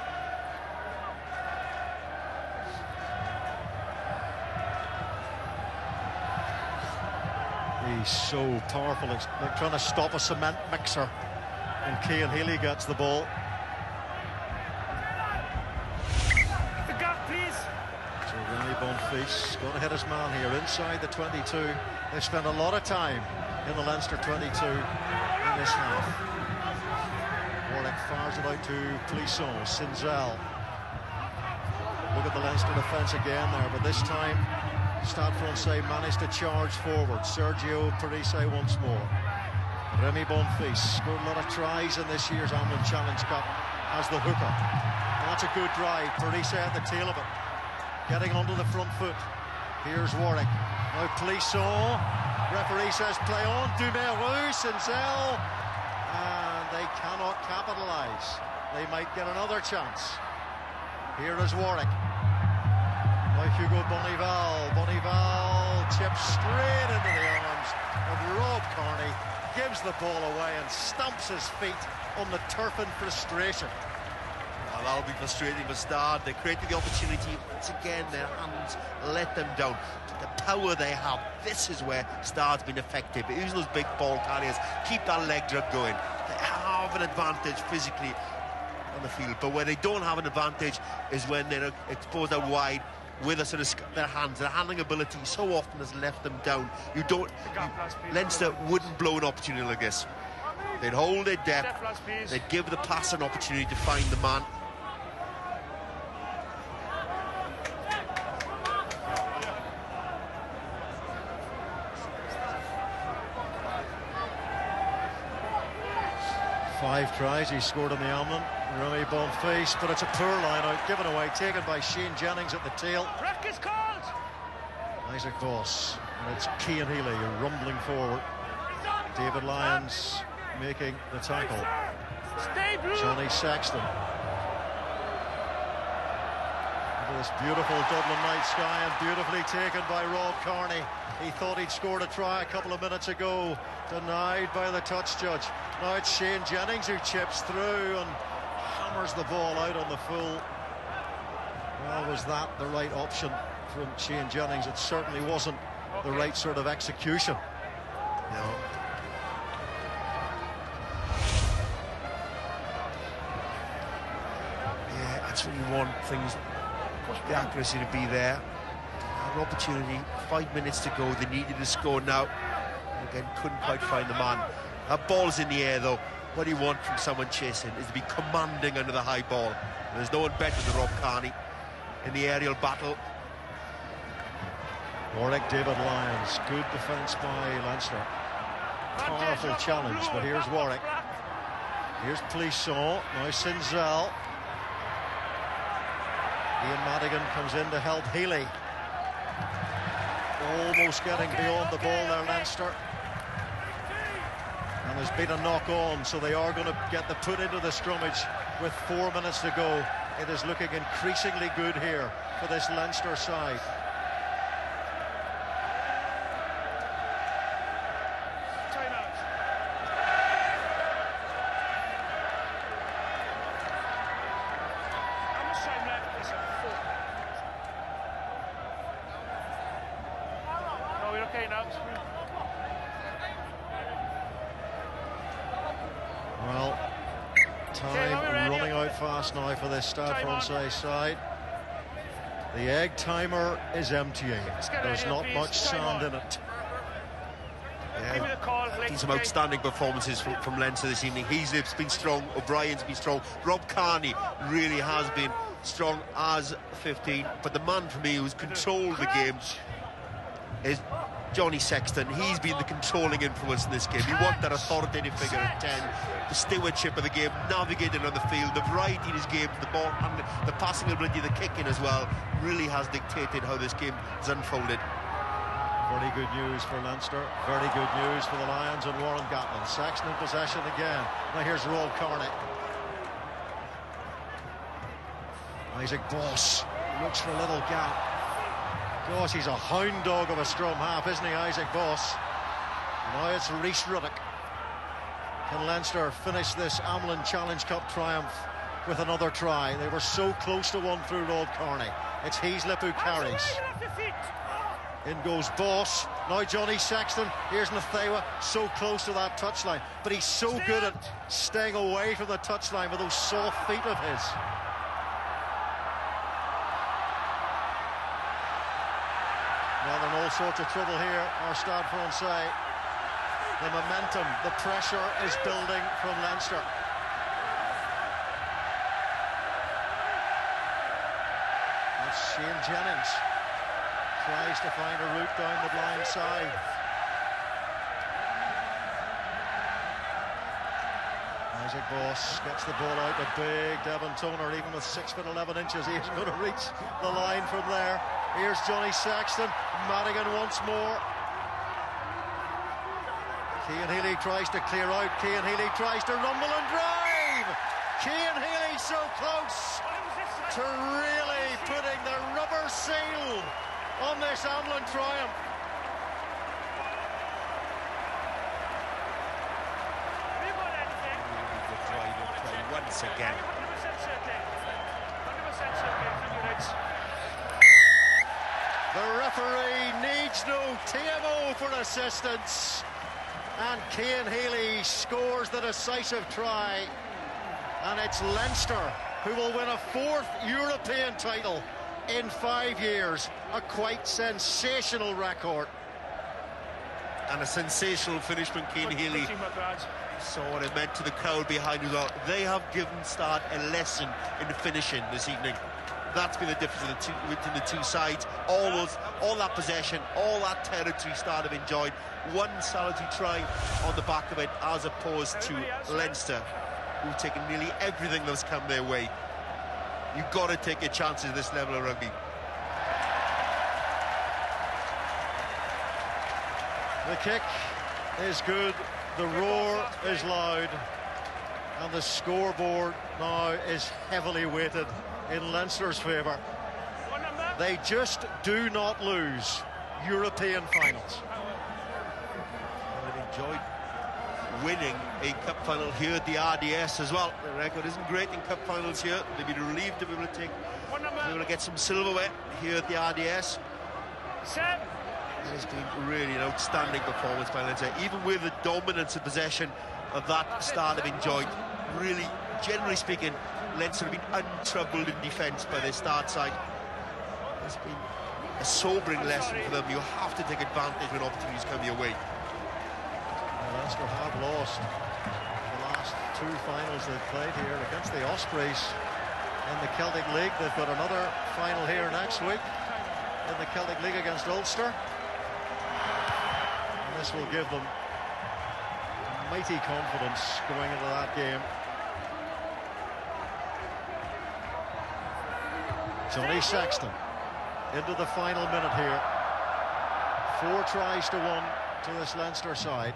He's so powerful. It's like trying to stop a cement mixer. And Cian Healy gets the ball. The gap, please. So Remy Bonfils got to hit his man here inside the 22. They spent a lot of time in the Leinster 22 in this half. Warwick fires it out to Plisson, Sinzel. Look at the Leinster defence again there, but this time Stade Francais managed to charge forward. Sergio Parise once more. Remy Bonfils scored a lot of tries in this year's Amlin Challenge Cup as the hooker. And that's a good drive. Parise at the tail of it, getting onto the front foot. Here's Warwick. Now Plisson. Referee says play on. Dumeru, Sinzel. And they cannot capitalise. They might get another chance. Here is Warwick. Now Hugo Bonival. Bonival chips straight into the arms of Rob Carney, gives the ball away and stamps his feet on the turf in frustration. Well, that'll be frustrating for Stade. They created the opportunity. Once again, their hands let them down. The power they have, this is where Stade's been effective. Using those big ball carriers, keep that leg drag going. They have an advantage physically on the field, but where they don't have an advantage is when they're exposed out wide with us in their hands. Their handling ability so often has left them down. Leinster wouldn't blow an opportunity like this. They'd hold their depth, they'd give the pass an opportunity to find the man. Five tries he scored in the Amlin. Remy Bonfils, but it's a poor line out, given away, taken by Shane Jennings at the tail. Wreck is called. Isaac Voss, and it's Cian Healy rumbling forward. David Lyons making the tackle. Stay blue. Johnny Sexton. This beautiful Dublin night sky, and beautifully taken by Rob Kearney. He thought he'd scored a try a couple of minutes ago, denied by the touch judge. Now it's Shane Jennings who chips through and hammers the ball out on the full. Well, was that the right option from Shane Jennings? It certainly wasn't the right sort of execution. No. Yeah, that's what you want, things, the accuracy to be there. An opportunity, 5 minutes to go, they needed to score now. And again, couldn't quite find the man. That ball's in the air though. What you want from someone chasing is to be commanding under the high ball. And there's no one better than Rob Kearney in the aerial battle. Warwick David Lyons, good defence by Leinster. Powerful challenge, but here's Warwick. Here's Plisson, now Sinzel. Ian Madigan comes in to help Healy. Almost getting beyond the ball there, Leinster. And there's been a knock on, so they are going to get the put into the scrummage with 4 minutes to go. It is looking increasingly good here for this Leinster side. Well, time running out fast now for this Stade Francais side. The egg timer is emptying. There's not much sand in it. Yeah, some outstanding performances from Leinster this evening. Heaslip's been strong, O'Brien's been strong, Rob Kearney really has been strong as 15, but the man for me who's controlled the game is Johnny Sexton. He's been the controlling influence in this game. He want that authoritative figure at 10, the stewardship of the game, navigating on the field, the variety in his game, the ball and the passing ability, the kicking as well, really has dictated how this game has unfolded. Very good news for Leinster, very good news for the Lions and Warren Gatland. Sexton in possession again. Now here's Rob Kearney. Isaac Boss looks for a little gap. Gosh, he's a hound dog of a scrum half, isn't he, Isaac Boss? Now it's Rhys Ruddock. Can Leinster finish this Amlin Challenge Cup triumph with another try? They were so close to one through Rob Kearney. It's Heaslip who carries. In goes Boss. Now Johnny Sexton. Here's Nathewa, so close to that touchline. But he's so good at staying away from the touchline with those soft feet of his. Well, they're in all sorts of trouble here, our Stade Francais. The momentum, the pressure is building from Leinster. That's Shane Jennings. Tries to find a route down the blind side. Isaac Boss gets the ball out to big Devon Toner. Even with 6'11" he isn't going to reach the line from there. Here's Johnny Sexton. Madigan once more. Cian Healy tries to clear out. Cian Healy tries to rumble and drive. Cian Healy so close to really putting the rubber seal on this Amlin triumph. Once again. The referee needs no TMO for assistance, and Cian Healy scores the decisive try, and it's Leinster who will win a 4th European title in 5 years. A quite sensational record. And a sensational finish from Cian Healy. Saw what it meant to the crowd behind as well. They have given Stade a lesson in finishing this evening. That's been the difference between the two sides. All that possession, all that territory Stade have enjoyed. One solitary try on the back of it, as opposed to Leinster, who've taken nearly everything that's come their way. You've got to take your chances at this level of rugby. The kick is good The roar is loud, and the scoreboard now is heavily weighted in Leinster's favour. They just do not lose European finals. They've enjoyed winning a cup final here at the RDS as well. The record isn't great in cup finals here. They'd be relieved to be able to get some silverware here at the RDS. It has been really an outstanding performance by Leinster, even with the dominance of possession of that Stade have enjoyed. Really, generally speaking, Leinster have been untroubled in defence by their Stade side. It's been a sobering lesson for them. You have to take advantage when opportunities come your way. Leinster have lost the last two finals they've played here against the Ospreys in the Celtic League. They've got another final here next week in the Celtic League against Ulster. And this will give them mighty confidence going into that game. Johnny Sexton into the final minute here. 4 tries to 1 to this Leinster side.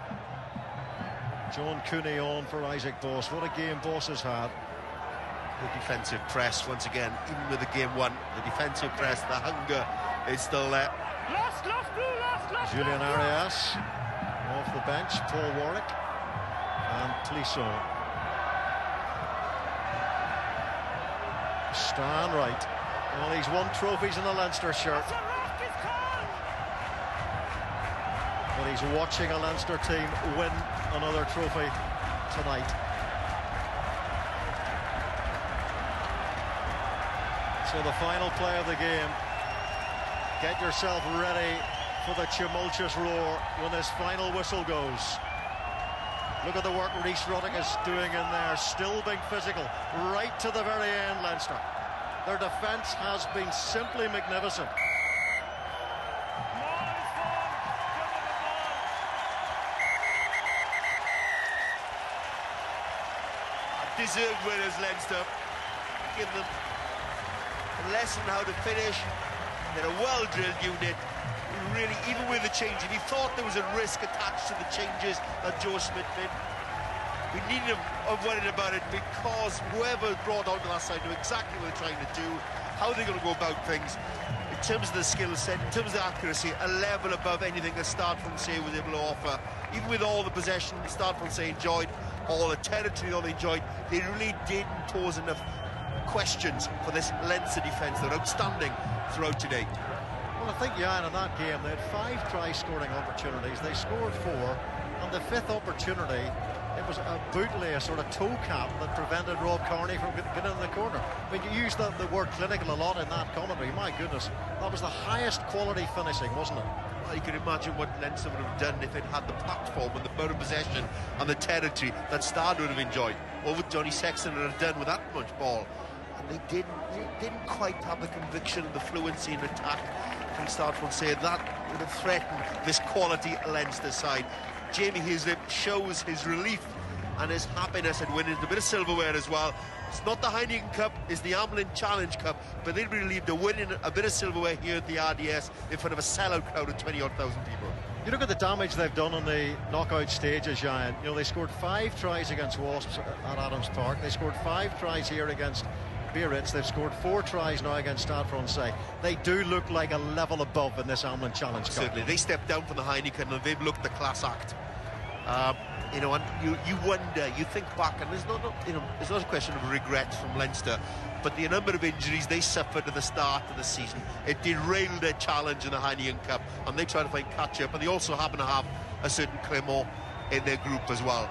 John Cooney on for Isaac Boss. What a game Boss has had. The defensive press, once again, even with the game 1, the defensive press, the hunger is still there. Julian Arias off the bench, Paul Warwick and Clisson. Stan Wright. Well, he's won trophies in the Leinster shirt. But he's watching a Leinster team win another trophy tonight. So the final play of the game. Get yourself ready for the tumultuous roar when this final whistle goes. Look at the work Rhys Ruddock is doing in there, still being physical, right to the very end, Leinster. Their defence has been simply magnificent. Deserved winners, Leinster. Give them a lesson how to finish. They're a well-drilled unit. Really, even with the change, if he thought there was a risk attached to the changes that Joe Smith made, we needed to worried about it, because whoever brought onto that side knew exactly what they're trying to do, how they're going to go about things. In terms of the skill set, in terms of the accuracy, a level above anything that Stade Francais was able to offer. Even with all the possession Stade Francais enjoyed, all the territory that they enjoyed, they really didn't pose enough questions for this Leinster defence. They're outstanding throughout today. Well, I think, Jan, in that game, they had 5 try-scoring opportunities. They scored 4, and the 5th opportunity, it was a bootly, a sort of toe cap that prevented Rob Kearney from getting in the corner. I mean, you used the word clinical a lot in that commentary. My goodness, that was the highest quality finishing, wasn't it? Well, you can imagine what Leinster would have done if it had the platform and the amount of possession and the territory that Stade would have enjoyed, or what Johnny Sexton would have done with that much ball. And they didn't quite have the conviction and the fluency in attack from Stade Francais. That would have threatened this quality Leinster side. Jamie Hislop shows his relief and his happiness at winning a bit of silverware as well. It's not the Heineken Cup, it's the Amlin Challenge Cup, but they'll be relieved to winning a bit of silverware here at the RDS in front of a sellout crowd of 20,000 people. You look at the damage they've done on the knockout stages, Giant. You know, they scored 5 tries against Wasps at Adams Park. They scored 5 tries here against Biarritz. They've scored 4 tries now against Stade Francais. They do look like a level above in this Amlin Challenge Cup. Certainly, they stepped down from the Heineken and they've looked the class act. You know, and you wonder, you think back, and there's not a question of regret from Leinster, but the number of injuries they suffered at the start of the season, it derailed their challenge in the Heineken Cup, and they try to find catch-up, and they also happen to have a certain Clermont in their group as well.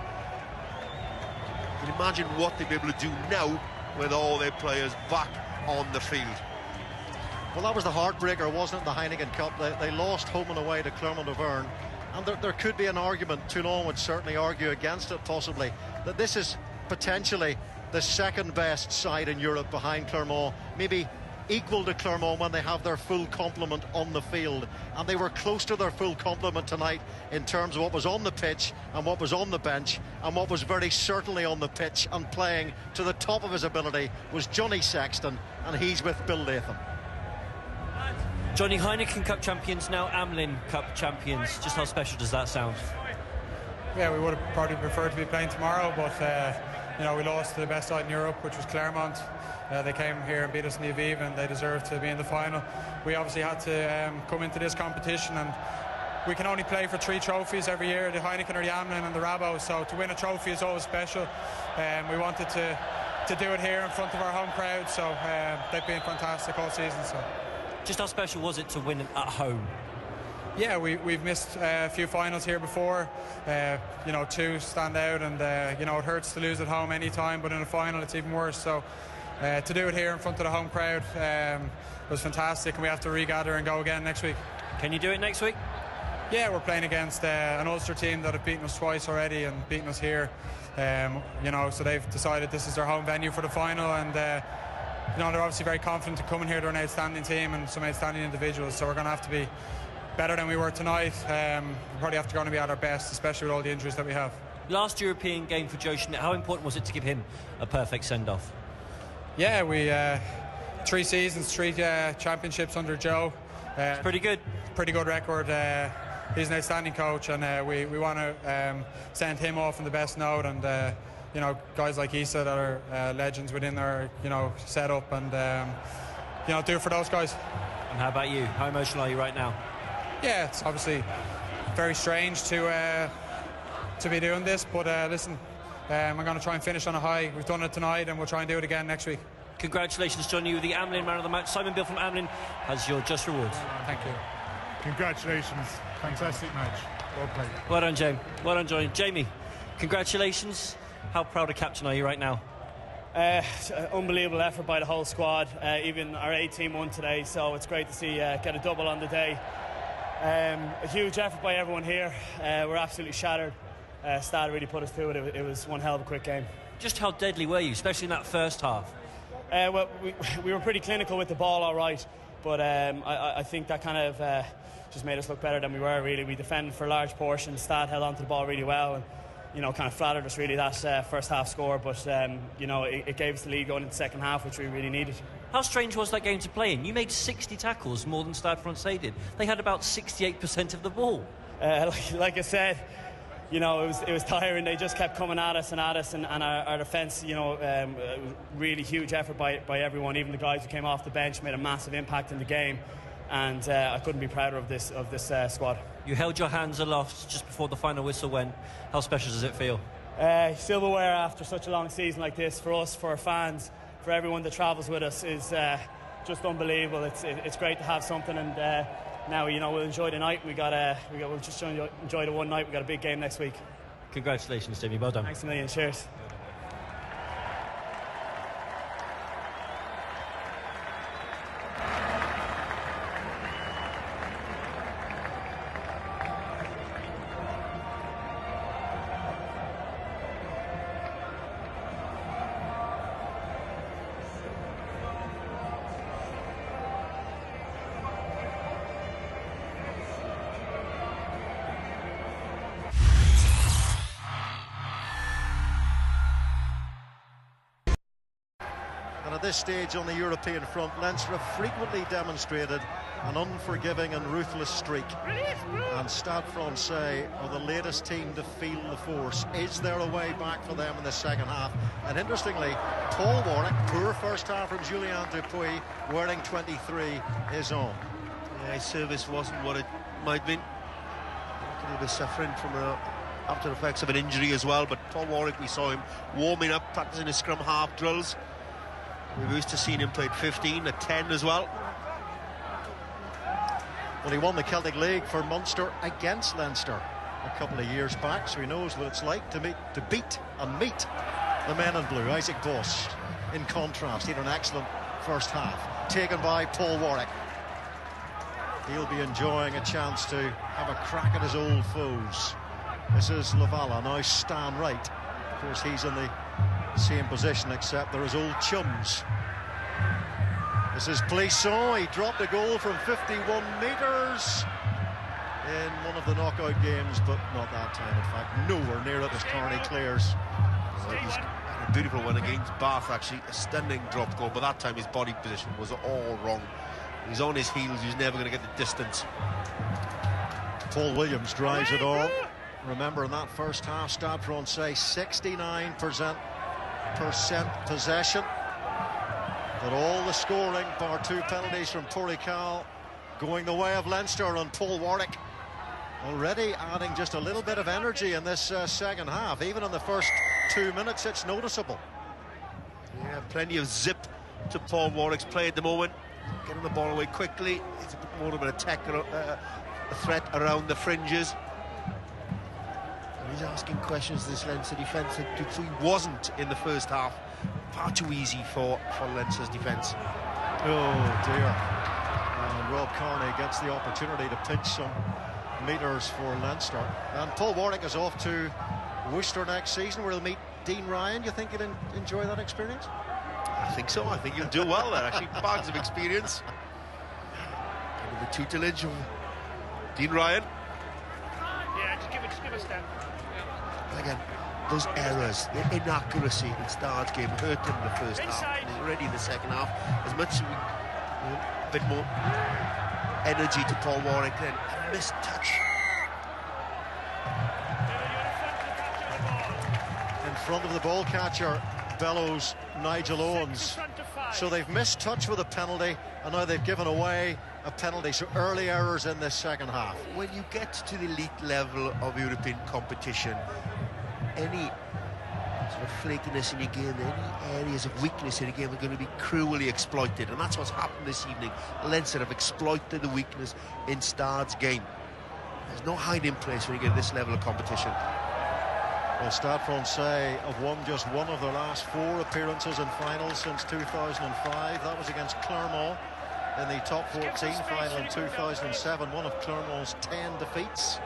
You can imagine what they'll be able to do now with all their players back on the field. Well, that was the heartbreaker, wasn't it, the Heineken Cup? They lost home and away to Clermont-Auvergne. And there could be an argument, Toulon would certainly argue against it possibly, that this is potentially the second best side in Europe behind Clermont, maybe equal to Clermont when they have their full complement on the field. And they were close to their full complement tonight in terms of what was on the pitch and what was on the bench, and what was very certainly on the pitch and playing to the top of his ability was Johnny Sexton, and he's with Bill Latham. Johnny, Heineken Cup champions, now Amlin Cup champions. Just how special does that sound? Yeah, we would have probably preferred to be playing tomorrow, but you know, we lost to the best side in Europe, which was Clermont. They came here and beat us in the Aviva, and they deserved to be in the final. We obviously had to come into this competition, and we can only play for 3 trophies every year, the Heineken or the Amlin and the Rabo, so to win a trophy is always special. We wanted to do it here in front of our home crowd, so they've been fantastic all season. So, just how special was it to win at home? Yeah, we've missed a few finals here before. You know, 2 stand out, and you know, it hurts to lose at home any time, but in a final it's even worse. So to do it here in front of the home crowd was fantastic, and we have to regather and go again next week. Can you do it next week? Yeah, we're playing against an Ulster team that have beaten us twice already and beaten us here. You know, so they've decided this is their home venue for the final, and you know, they're obviously very confident in coming here. They're an outstanding team and some outstanding individuals, so we're going to have to be better than we were tonight. We probably have to go and be at our best, especially with all the injuries that we have. Last European game for Joe Schmidt, how important was it to give him a perfect send-off? Yeah, we 3 seasons, 3 championships under Joe. It's pretty good. Pretty good record. He's an outstanding coach, and we want to send him off on the best note. And you know, guys like Issa that are legends within our, you know, setup, and you know, do it for those guys. And how about you? How emotional are you right now? Yeah, it's obviously very strange to be doing this, but listen, I'm going to try and finish on a high. We've done it tonight, and we'll try and do it again next week. Congratulations, John. You, the Amlin man of the match. Simon Bill from Amlin has your just rewards. Thank you. Congratulations. Fantastic match. Well played. Well done, Jamie. Well done, Johnny. Jamie, congratulations. How proud a captain are you right now? Unbelievable effort by the whole squad. Even our A team won today, so it's great to see get a double on the day. A huge effort by everyone here. We're absolutely shattered. Stade really put us through it. It was one hell of a quick game. Just how deadly were you, especially in that first half? Well, we were pretty clinical with the ball, all right, but I think that kind of just made us look better than we were, really. We defended for large portions. Stade held onto the ball really well, and you know, kind of flattered us really, that first half score, but you know, it gave us the lead going into the second half, which we really needed. How strange was that game to play in? You made 60 tackles, more than Stade Francais did. They had about 68% of the ball. Like I said, you know, it was tiring. They just kept coming at us, and our defence, you know, really huge effort by everyone. Even the guys who came off the bench made a massive impact in the game, and I couldn't be prouder of this squad. You held your hands aloft just before the final whistle went. How special does it feel? Silverware after such a long season like this, for us, for our fans, for everyone that travels with us, is just unbelievable. It's great to have something, and now, you know, we'll enjoy the night. We'll just enjoy the one night. We've got a big game next week. Congratulations, Timmy. Well done. Thanks a million. Cheers. And at this stage on the European front, Leinster have frequently demonstrated an unforgiving and ruthless streak. And Stade Francais are the latest team to feel the force. Is there a way back for them in the second half? And interestingly, Paul Warwick, poor first half from Julien Dupuis, wearing 23, is on. Yeah, his service wasn't what it might have been. He was suffering from after effects of an injury as well, but Paul Warwick, we saw him warming up, practicing his scrum half drills. We're used to seeing him played 15 at 10 as well. Well, he won the Celtic League for Munster against Leinster a couple of years back, so he knows what it's like to beat and meet the men in blue. Isaac Bost, in contrast, he had an excellent first half, taken by Paul Warwick. He'll be enjoying a chance to have a crack at his old foes. This is Lavala, now Stan Wright. Of course, he's in the same position, except they're his old chums. This is Plisson. He dropped a goal from 51 metres in one of the knockout games, but not that time. In fact, nowhere near it as Carney clears. Well, it was a beautiful one against Bath, actually. A stunning drop goal, but that time his body position was all wrong. He's on his heels. He's never going to get the distance. Paul Williams drives it all. Remember, in that first half, Stade Francais 69% possession, but all the scoring, bar 2 penalties from Porical, going the way of Leinster, and Paul Warwick already adding just a little bit of energy in this second half. Even in the first 2 minutes, it's noticeable. Yeah, plenty of zip to Paul Warwick's play at the moment. Getting the ball away quickly. It's a bit more of an attack, a threat around the fringes. And he's asking questions to this Leinster defence that Dupree wasn't in the first half. Far too easy for Leinster's defence. Oh dear. And Rob Kearney gets the opportunity to pinch some metres for Leinster. And Paul Warwick is off to Worcester next season, where he'll meet Dean Ryan. You think he'll enjoy that experience? I think so. I think he'll do well there. Actually, bags of experience. Under the tutelage of Dean Ryan. Yeah, just give a step. Again, those errors, the inaccuracy in Stade's game hurt him in the first half. And he's already in the second half. As much as a bit more energy to Paul Warwick, then a missed touch. In front of the ball catcher bellows Nigel Owens. So they've missed touch with a penalty, and now they've given away a penalty. So early errors in this second half. When you get to the elite level of European competition, any sort of flakiness in your game, any areas of weakness in your game are going to be cruelly exploited, and that's what's happened this evening. Leinster have exploited the weakness in Stade's game. There's no hiding place when you get to this level of competition. Well, Stade Francais have won just one of their last 4 appearances in finals since 2005. That was against Clermont in the top 14 final in 2007. One of Clermont's 10 defeats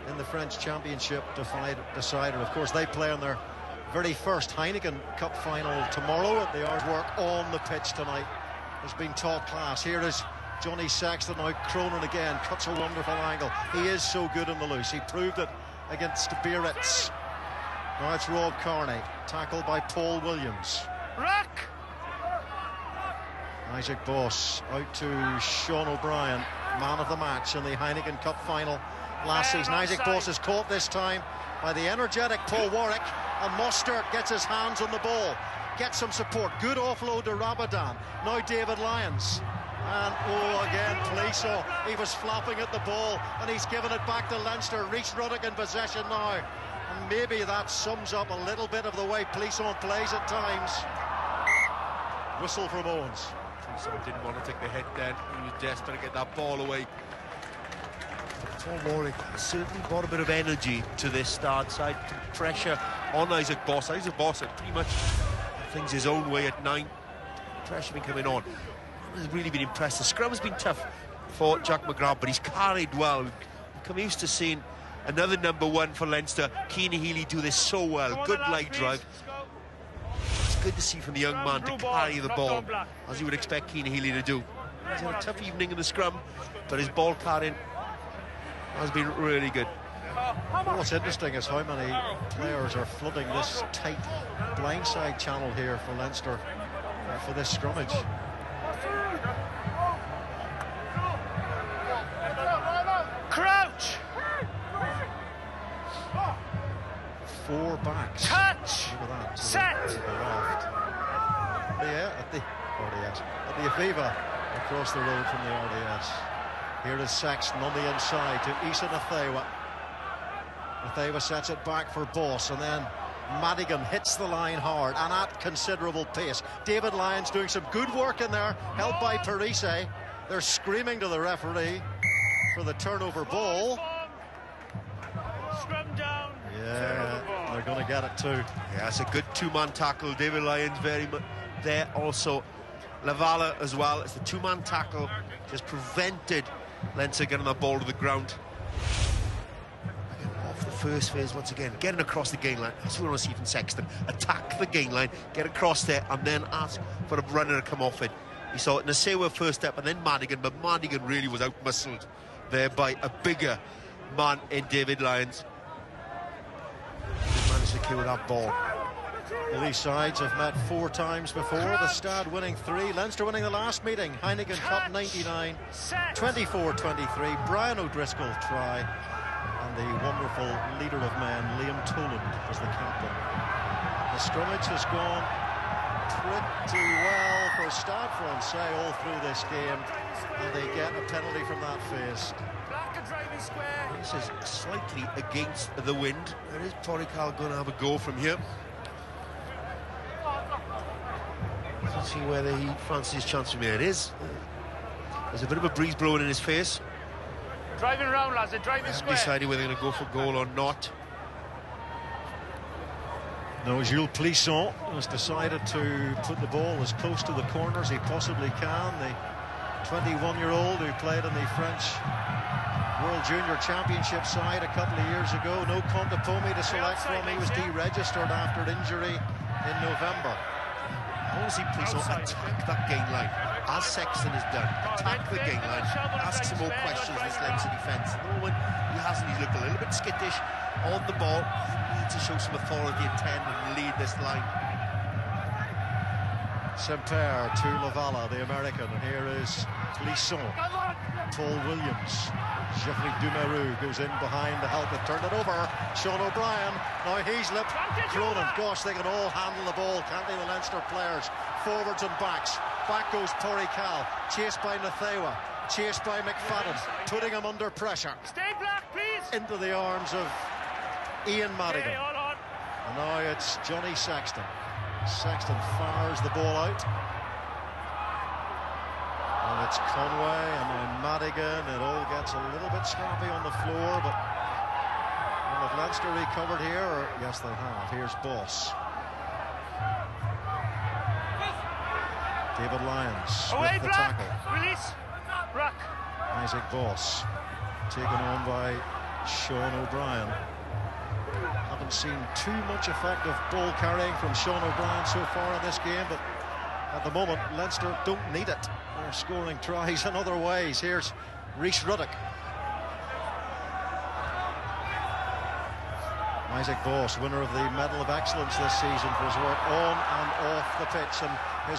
in the French Championship decider. Of course, they play in their very first Heineken Cup final tomorrow. At the hard work on the pitch tonight has been top class. Here is Johnny Sexton, now Cronin again, cuts a wonderful angle. He is so good in the loose. He proved it against Biarritz. Now it's Rob Kearney, tackled by Paul Williams. Rock! Isaac Boss out to Sean O'Brien, man of the match in the Heineken Cup final last season. Isaac Boss is caught this time by the energetic Paul Warwick, and Mostert gets his hands on the ball, gets some support. Good offload to Rabadan. Now David Lyons. And again, Plisson. He was flapping at the ball, and he's given it back to Leinster. Rhys Ruddock in possession now. And maybe that sums up a little bit of the way Plisson plays at times. Whistle from Owens. Plisson didn't want to take the hit then. He was desperate to get that ball away. Paul Warwick certainly brought a bit of energy to this Stade side, pressure on Isaac Boss. Isaac Boss had pretty much things his own way at 9. Pressure been coming on. He's really been impressed. The scrum has been tough for Jack McGrath, but he's carried well. We've become used to seeing another number 1 for Leinster, Keane Healy, do this so well. Good leg drive. It's good to see from the young man to carry the ball, as you would expect Keane Healy to do. He's had a tough evening in the scrum, but his ball carrying has been really good. Well, what's interesting is how many players are flooding this tight blindside channel here for Leinster for this scrummage. Crouch! 4 backs. Touch! Look at that. Set! To the left. Yeah, at the RDS. At the Aviva, across the road from the RDS. Here is Sexton on the inside to Issa Nathewa. Nathewa sets it back for Boss, and then Madigan hits the line hard and at considerable pace. David Lyons doing some good work in there, held by Parise. They're screaming to the referee for the turnover ball. Scrum down. Yeah, they're going to get it too. Yeah, it's a good 2-man tackle. David Lyons very much there. Also Lavala as well. It's the 2-man tackle, just prevented Leinster getting the ball to the ground. Again, off the first phase once again, getting across the gain line. That's what we want to see from Sexton. Attack the gain line, get across there, and then ask for a runner to come off it. You saw it Nasewa first step, and then Madigan, but Madigan really was out-muscled there by a bigger man in David Lyons. He managed to kill that ball. Well, these sides have met 4 times before. The Stade winning 3, Leinster winning the last meeting. Heineken Cup 99, 24-23. Brian O'Driscoll try, and and the wonderful leader of men, Liam Toland, was the captain. The scrummage has gone pretty well for Stade Francais all through this game, and they get a penalty from that phase. This is slightly against the wind. There is Porrical going to have a go from here. Let's see whether he fancies his chance from here. It is. There's a bit of a breeze blowing in his face. Driving round, lads, they're driving square. Deciding whether they're going to go for goal or not. No, Jules Plisson has decided to put the ball as close to the corner as he possibly can. The 21-year-old who played in the French World Junior Championship side a couple of years ago. No Contepomi to select from. He was deregistered after injury in November. I want to see Plisson attack that gain line, as Sexton has done. Attack the gain line, ask some more questions this Leinster defence. At the moment, he hasn't. He's looked a little bit skittish on the ball. He needs to show some authority and 10 and lead this line. Semper to Lavala, the American. Here is Plisson. Paul Williams. Geoffrey Dumeru goes in behind to help it. Turn it over. Sean O'Brien. Now he's lipped. Cronin. Gosh, they can all handle the ball, can't they, the Leinster players? Forwards and backs. Back goes Porrical. Chased by Nathewa. Chased by McFadden. Putting him under pressure. Stay black, please. Into the arms of Ian Madigan. And now it's Johnny Sexton. Sexton fires the ball out. And it's Conway and then Madigan. It all gets a little bit scrappy on the floor, but have Leinster recovered here? Or yes, they have. Here's Boss. David Lyons with the tackle. Release. Rock. Isaac Boss taken on by Sean O'Brien. Haven't seen too much effective ball carrying from Sean O'Brien so far in this game, but at the moment Leinster don't need it. They're scoring tries in other ways. Here's Rhys Ruddock. Isaac Boss, winner of the Medal of Excellence this season for his work on and off the pitch, and his